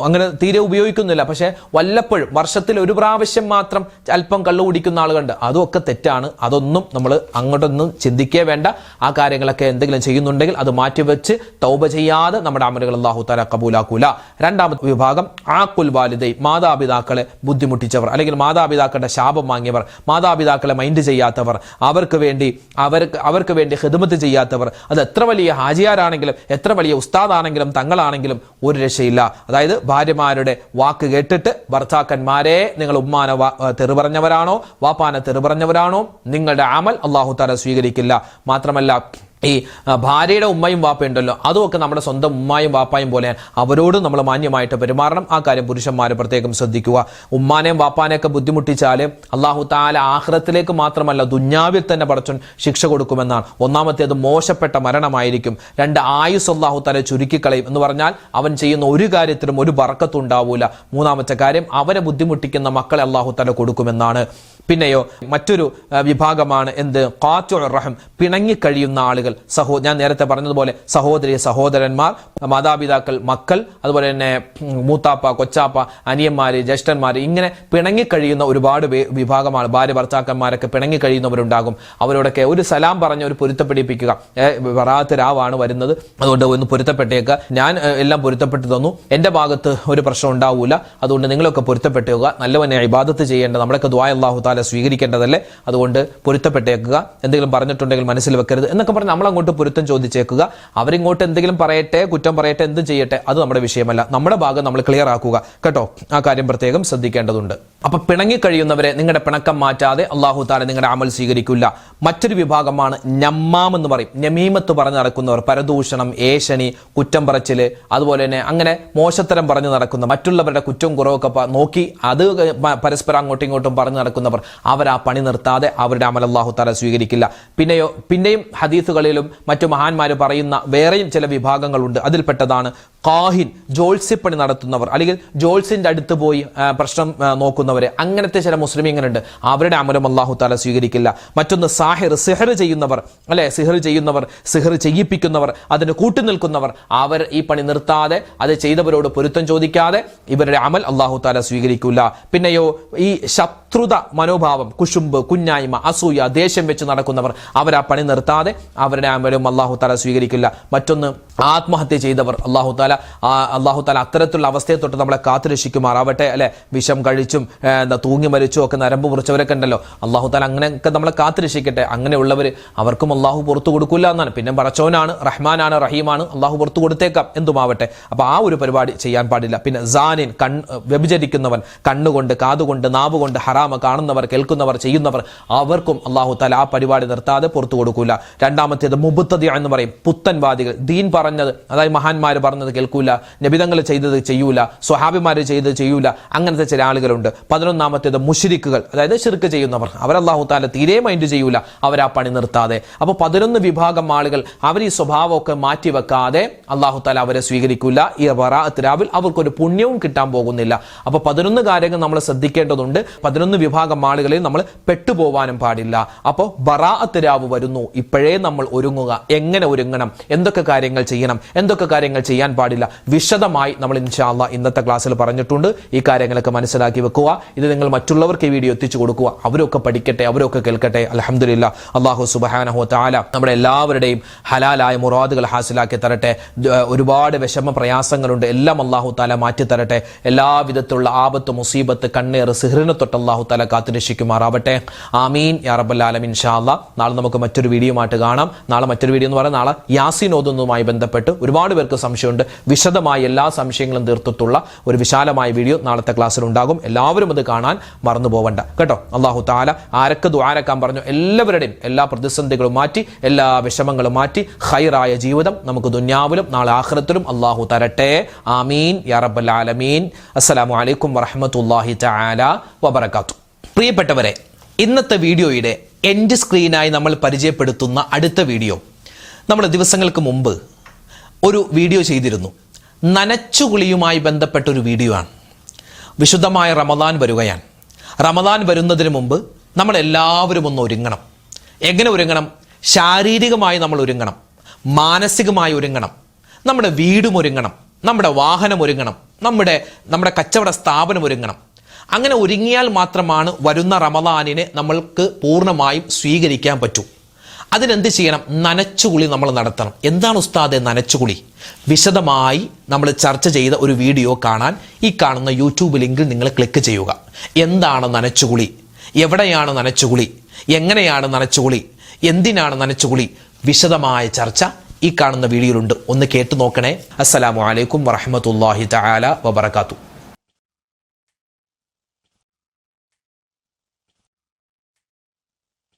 അങ്ങനെ തീരെ ഉപയോഗിക്കുന്നില്ല, പക്ഷേ വല്ലപ്പോഴും വർഷത്തിൽ ഒരു പ്രാവശ്യം മാത്രം അല്പം കള്ളു കുടിക്കുന്ന ആളുകളുണ്ട്. അതുമൊക്കെ തെറ്റാണ്. അതൊന്നും നമ്മൾ അങ്ങോട്ടൊന്നും ചിന്തിക്കേ വേണ്ട. ആ കാര്യങ്ങളൊക്കെ എന്തെങ്കിലും ചെയ്യുന്നുണ്ടെങ്കിൽ അത് മാറ്റിവെച്ച് തൗബ ചെയ്യാതെ നമ്മുടെ അമലുകൾ അല്ലാഹു തആല കബൂലാക്കൂല. രണ്ടാമത്തെ വിഭാഗം ആഖുൽ വാലിദൈ, മാതാപിതാക്കളെ ബുദ്ധിമുട്ടിച്ചവർ അല്ലെങ്കിൽ മാതാപിതാക്കളുടെ ശാപം വാങ്ങിയവർ, മാതാപിതാക്കളെ മൈൻഡ് ചെയ്യാത്തവർ, അവർക്ക് വേണ്ടി ഖിദ്മത്ത് ചെയ്യാത്തവർ. അത് എത്ര വലിയ ഹാജിയാരാണെങ്കിലും എത്ര വലിയ ഉസ്താദാണെങ്കിലും തങ്ങളാണെങ്കിലും ഒരു രക്ഷയില്ല. അതായത് ഭാര്യമാരുടെ വാക്ക് കേട്ടിട്ട് ഭർത്താക്കന്മാരെ നിങ്ങൾ ഉമ്മാനെ തെറി പറഞ്ഞവരാണോ വാപ്പാനെ തെറി പറഞ്ഞവരാണോ നിങ്ങളുടെ അമൽ അല്ലാഹു തആല സ്വീകരിക്കില്ല. മാത്രമല്ല ഈ ഭാര്യയുടെ ഉമ്മയും വാപ്പയുണ്ടല്ലോ, അതുമൊക്കെ നമ്മുടെ സ്വന്തം ഉമ്മായും വാപ്പായും പോലെയാണ്. അവരോട് നമ്മൾ മാന്യമായിട്ട് പെരുമാറണം. ആ കാര്യം പുരുഷന്മാർ പ്രത്യേകം ശ്രദ്ധിക്കുക. ഉമ്മാനെയും വാപ്പാനെയൊക്കെ ബുദ്ധിമുട്ടിച്ചാൽ അല്ലാഹു തആല ആഖിറത്തിലേക്ക് മാത്രമല്ല ദുന്യാവിൽ തന്നെ പടച്ചോൻ ശിക്ഷ കൊടുക്കുമെന്നാണ്. ഒന്നാമത്തേത് മോശപ്പെട്ട മരണമായിരിക്കും. രണ്ട്, ആയുസ് അല്ലാഹു തആല ചുരുക്കിക്കളയും എന്ന് പറഞ്ഞാൽ അവൻ ചെയ്യുന്ന ഒരു കാര്യത്തിലും ഒരു ബർക്കത്തും ഉണ്ടാവൂല. മൂന്നാമത്തെ കാര്യം അവനെ ബുദ്ധിമുട്ടിക്കുന്ന മക്കളെ അല്ലാഹു തആല കൊടുക്കുമെന്നാണ്. പിന്നെയോ മറ്റൊരു വിഭാഗമാണ് എന്ത്, ഖാത്തുഉർ റഹം, പിണങ്ങിക്കഴിയുന്ന ആളുകൾ. ഞാൻ നേരത്തെ പറഞ്ഞതുപോലെ സഹോദരി സഹോദരന്മാർ, മാതാപിതാക്കൾ, മക്കൾ, അതുപോലെ തന്നെ മൂത്താപ്പ കൊച്ചാപ്പ, അനിയന്മാര്, ജ്യേഷ്ഠന്മാര്, ഇങ്ങനെ പിണങ്ങിക്കഴിയുന്ന ഒരുപാട് വിഭാഗമാണ്. ഭാര്യ ഭർത്താക്കന്മാരൊക്കെ പിണങ്ങിക്കഴിയുന്നവരുണ്ടാകും. അവരോടൊക്കെ ഒരു സലാം പറഞ്ഞ് ഒരു പൊരുത്തപ്പെടിപ്പിക്കുക. ബറാഅത്ത് രാവാണ് വരുന്നത്, അതുകൊണ്ട് ഒന്ന് പൊരുത്തപ്പെട്ടേക്കുക. ഞാൻ എല്ലാം പൊരുത്തപ്പെട്ടു തന്നു, എന്റെ ഭാഗത്ത് ഒരു പ്രശ്നം ഉണ്ടാവൂല, അതുകൊണ്ട് നിങ്ങളൊക്കെ പൊരുത്തപ്പെട്ടേക്കുക. നല്ലവനെ ഇബാദത്ത് ചെയ്യേണ്ടത് നമ്മളൊക്കെ ദുആ അല്ലാഹു തആല സ്വീകരിക്കേണ്ടതല്ലേ, അതുകൊണ്ട് പൊരുത്തപ്പെട്ടേക്കുക. എന്തെങ്കിലും പറഞ്ഞിട്ടുണ്ടെങ്കിൽ മനസ്സിൽ വെക്കരുത് എന്നൊക്കെ പറഞ്ഞ് നമ്മളങ്ങോട്ട് പൊരുത്തം ചോദിച്ചേക്കുക. അവരിങ്ങോട്ട് എന്തെങ്കിലും പറയട്ടെ, കുറ്റം പറയട്ടെ, എന്തും ചെയ്യട്ടെ, അത് നമ്മുടെ വിഷയമല്ല. നമ്മുടെ ഭാഗം നമ്മൾ ക്ലിയർ ആക്കുക കേട്ടോ. ആ കാര്യം പ്രത്യേകം ശ്രദ്ധിക്കേണ്ടതുണ്ട്. അപ്പൊ പിണങ്ങിക്കഴിയുന്നവരെ നിങ്ങളുടെ പിണക്കം മാറ്റാതെ അല്ലാഹു തആല നിങ്ങളുടെ അമൽ സ്വീകരിക്കില്ല. മറ്റൊരു വിഭാഗമാണ് നമ്മാം എന്ന് പറയും, നമീമത്ത് പറഞ്ഞു നടക്കുന്നവർ, പരദൂഷണം, ഏഷണി, കുറ്റം പറച്ചില്, അതുപോലെ തന്നെ അങ്ങനെ മോശത്തരം പറഞ്ഞു നടക്കുന്ന, മറ്റുള്ളവരുടെ കുറ്റം കുറവൊക്കെ നോക്കി അത് പരസ്പരം അങ്ങോട്ടും ഇങ്ങോട്ടും പറഞ്ഞു നടക്കുന്നവർ, അവർ ആ പണി നിർത്താതെ അവരുടെ അമൽ അല്ലാഹു തആല സ്വീകരിക്കില്ല. പിന്നെയും ഹദീസുകളിലും മറ്റു മഹാന്മാർ പറയുന്ന വേറെയും ചില വിഭാഗങ്ങളുണ്ട്. അതിൽപ്പെട്ടതാണ് ഖാഹിൻ, ജോത്സ്യപ്പണി നടത്തുന്നവർ അല്ലെങ്കിൽ ജോത്സ്യന്റെ അടുത്ത് പോയി പ്രശ്നം നോക്കുന്നവരെ. അങ്ങനത്തെ ചില മുസ്ലിമീങ്ങളുണ്ട്, അവരുടെ അമലും അല്ലാഹു തആല സ്വീകരിക്കില്ല. മറ്റൊന്ന് സാഹിർ, സിഹർ ചെയ്യുന്നവർ, അല്ലെ, സിഹർ ചെയ്യിപ്പിക്കുന്നവർ, അതിന് കൂട്ടുനിൽക്കുന്നവർ, അവർ ഈ പണി നിർത്താതെ അത് ചെയ്തവരോട് പൊരുത്തം ചോദിക്കാതെ ഇവരുടെ അമൽ അല്ലാഹു തആല സ്വീകരിക്കില്ല. പിന്നെയോ ഈ ശത്രുത മനോഭാവം, കുശുമ്പ്, കുഞ്ഞായ്മ, അസൂയ, ദേഷ്യം വെച്ച് നടക്കുന്നവർ, അവർ ആ പണി നിർത്താതെ അവരുടെ അമലും അല്ലാഹു തആല സ്വീകരിക്കില്ല. മറ്റൊന്ന് ആത്മഹത്യ ചെയ്തവർ, അല്ലാഹു തആല അത്തരത്തിലുള്ള അവസ്ഥയെ തൊട്ട് നമ്മളെ കാത്തുരക്ഷിക്കുമാറാവട്ടെ. അല്ലെ, വിഷം കഴിച്ചും തൂങ്ങി മരിച്ചും ഒക്കെ നരമ്പ് മുറിച്ചവരൊക്കെ ഉണ്ടല്ലോ, അല്ലാഹു തആല അങ്ങനെയൊക്കെ നമ്മളെ കാത്തുരക്ഷിക്കട്ടെ. അങ്ങനെയുള്ളവർ അവർക്കും അല്ലാഹു പുറത്തു കൊടുക്കില്ല എന്നാണ്. പിന്നെ പടച്ചോനാണ്, റഹ്മാനാണ്, റഹീമാണ്, അല്ലാഹു പുറത്തു കൊടുത്തേക്കാം, എന്തുമാവട്ടെ. അപ്പൊ ആ ഒരു പരിപാടി ചെയ്യാൻ പാടില്ല. പിന്നെ സാനിൻ, വ്യഭിചരിക്കുന്നവൻ, കണ്ണുകൊണ്ട്, കാതുകൊണ്ട്, നാവുകൊണ്ട് ഹറാമ കാണുന്നവർ, കേൾക്കുന്നവർ, ചെയ്യുന്നവർ, അവർക്കും അല്ലാഹു തആല ആ പരിപാടി നിർത്താതെ പുറത്തു കൊടുക്കൂല. രണ്ടാമത്തേത് മുബ്തദി എന്ന് പറയും, പുത്തൻവാദികൾ, ദീൻ പറഞ്ഞത്, അതായത് മഹാന്മാർ പറഞ്ഞത് കേൾക്കൂല, നബിതങ്ങൾ ചെയ്തത് ചെയ്യൂല, സ്വഹാബിമാർ ചെയ്തത് ചെയ്യൂല, അങ്ങനത്തെ ചില ആളുകളുണ്ട്. 11ാമത്തേത് മുശ്രിക്കുകൾ, അതായത് ശിർക്ക് ചെയ്യുന്നവർ, അവർ അല്ലാഹു തആല തീരെ മൈൻഡ് ചെയ്യൂല, അവർ ആ പണി നിർത്താതെ. അപ്പോൾ 11 വിഭാഗം ആളുകൾ അവർ ഈ സ്വഭാവമൊക്കെ മാറ്റിവെക്കാതെ അല്ലാഹു തആല അവരെ സ്വീകരിക്കൂല. ഈ ബറാഅത്ത് രാവിൽ അവർക്കൊരു പുണ്യവും കിട്ടാൻ പോകുന്നില്ല. അപ്പോൾ 11 കാര്യങ്ങൾ നമ്മൾ ശ്രദ്ധിക്കേണ്ടതുണ്ട്. 11 വിഭാഗം ആളുകളിൽ നമ്മൾ പെട്ടുപോവാനും പാടില്ല. അപ്പോൾ ബറാഅത്ത് രാവ് വരുന്നു, ഇപ്പോഴേ നമ്മൾ ഒരുങ്ങുക. എങ്ങനെ ഒരുങ്ങണം, എന്തൊക്കെ കാര്യങ്ങൾ ചെയ്യണം, എന്തൊക്കെ കാര്യങ്ങൾ ചെയ്യാൻ പാടില്ല, വിശദമായി നമ്മൾ ഇൻഷാ അല്ലാഹ് ഇന്നത്തെ ക്ലാസ്സിൽ പറഞ്ഞിട്ടുണ്ട്. ഈ കാര്യങ്ങളൊക്കെ മനസ്സിലാക്കി വെക്കുക. ഇത് നിങ്ങൾ മറ്റുള്ളവർക്ക് ഈ വീഡിയോ എത്തിച്ചു കൊടുക്കുക. അവരൊക്കെ പഠിക്കട്ടെ, അവരൊക്കെ കേൾക്കട്ടെ. അൽഹംദുലില്ലാഹ്, അല്ലാഹു സുബ്ഹാനഹു വ തആല നമ്മുടെ എല്ലാവരുടെയും ഹലാലായ മുറാദുകൾ ഹാസിലാക്കി തരട്ടെ. ഒരുപാട് വിഷമ പ്രയാസങ്ങളുണ്ട്, എല്ലാം അല്ലാഹു തആല മാറ്റി തരട്ടെ. എല്ലാവിധത്തിലുള്ള ആപത്ത്, മുസീബത്ത്, കണ്ണേർ, സിഹ്റിനെ തൊട്ട് അല്ലാഹു തആല കാത്തുരക്ഷിക്കുമാറാവട്ടെ. ആമീൻ യാ റബ്ബൽ ആലമീൻ. ഇൻഷാ അല്ലാഹ് നാളെ നമുക്ക് മറ്റൊരു വീഡിയോ ആയിട്ട് കാണാം. നാളെ മറ്റൊരു വീഡിയോ എന്ന് പറഞ്ഞാൽ നാളെ യാസീൻ ഓതുന്നതുമായി ബന്ധപ്പെട്ട് ഒരുപാട് പേർക്ക് സംശയമുണ്ട്. വിശദമായി എല്ലാ സംശയങ്ങളും തീർത്തിട്ടുള്ള ഒരു വിശാലമായ വീഡിയോ നാളത്തെ ക്ലാസ്സിൽ ഉണ്ടാകും. എല്ലാവരും അത് കാണാൻ മറന്നു പോവണ്ട കേട്ടോ. അല്ലാഹു തആല ആരൊക്കെ ദുആരക്കാൻ പറഞ്ഞു എല്ലാവരുടെയും എല്ലാ പ്രതിസന്ധികളും മാറ്റി, എല്ലാ വിഷമങ്ങളും മാറ്റി, ഖൈറായ ജീവിതം നമുക്ക് ദുനിയാവിലും നാളെ ആഖിറത്തിലും അല്ലാഹു തരട്ടെ. ആമീൻ യാ റബ്ബൽ ആലമീൻ. അസ്സലാമു അലൈക്കും വറഹ്മത്തുള്ളാഹി തആല വബറകാതുഹു. പ്രിയപ്പെട്ടവരെ, ഇന്നത്തെ വീഡിയോയുടെ എൻഡ് സ്ക്രീനായി നമ്മൾ പരിചയപ്പെടുത്തുന്ന അടുത്ത വീഡിയോ നമ്മൾ ദിവസങ്ങൾക്ക് മുമ്പ് ഒരു വീഡിയോ ചെയ്തിരുന്നു. നനച്ചുകുളിയുമായി ബന്ധപ്പെട്ട ഒരു വീഡിയോ ആണ്. വിശുദ്ധമായ റമദാൻ വരികയാണ്. റമദാൻ വരുന്നതിന് മുമ്പ് നമ്മളെല്ലാവരും ഒന്ന് ഒരുങ്ങണം. എങ്ങനെ ഒരുങ്ങണം? ശാരീരികമായി നമ്മൾ ഒരുങ്ങണം, മാനസികമായി ഒരുങ്ങണം, നമ്മുടെ വീടും ഒരുങ്ങണം, നമ്മുടെ വാഹനം ഒരുങ്ങണം, നമ്മുടെ കച്ചവട സ്ഥാപനം ഒരുങ്ങണം. അങ്ങനെ ഒരുങ്ങിയാൽ മാത്രമാണ് വരുന്ന റമദാനിനെ നമ്മൾക്ക് പൂർണ്ണമായും സ്വീകരിക്കാൻ പറ്റൂ. അതിനെന്ത് ചെയ്യണം? നനച്ചുകുളി നമ്മൾ നടത്തണം. എന്താണ് ഉസ്താദെ നനച്ചുകുളി? വിശദമായി നമ്മൾ ചർച്ച ചെയ്ത ഒരു വീഡിയോ കാണാൻ ഈ കാണുന്ന യൂട്യൂബ് ലിങ്കിൽ നിങ്ങൾ ക്ലിക്ക് ചെയ്യുക. എന്താണ് നനച്ചുകുളി? എവിടെയാണ് നനച്ചുകുളി? എങ്ങനെയാണ് നനച്ചുകുളി? എന്തിനാണ് നനച്ചുകുളി? വിശദമായ ചർച്ച ഈ കാണുന്ന വീഡിയോയിലുണ്ട്. ഒന്ന് കേട്ടു നോക്കണേ. അസ്സലാമു അലൈക്കും വറഹ്മത്തുള്ളാഹി തആല വബറകാതുഹു.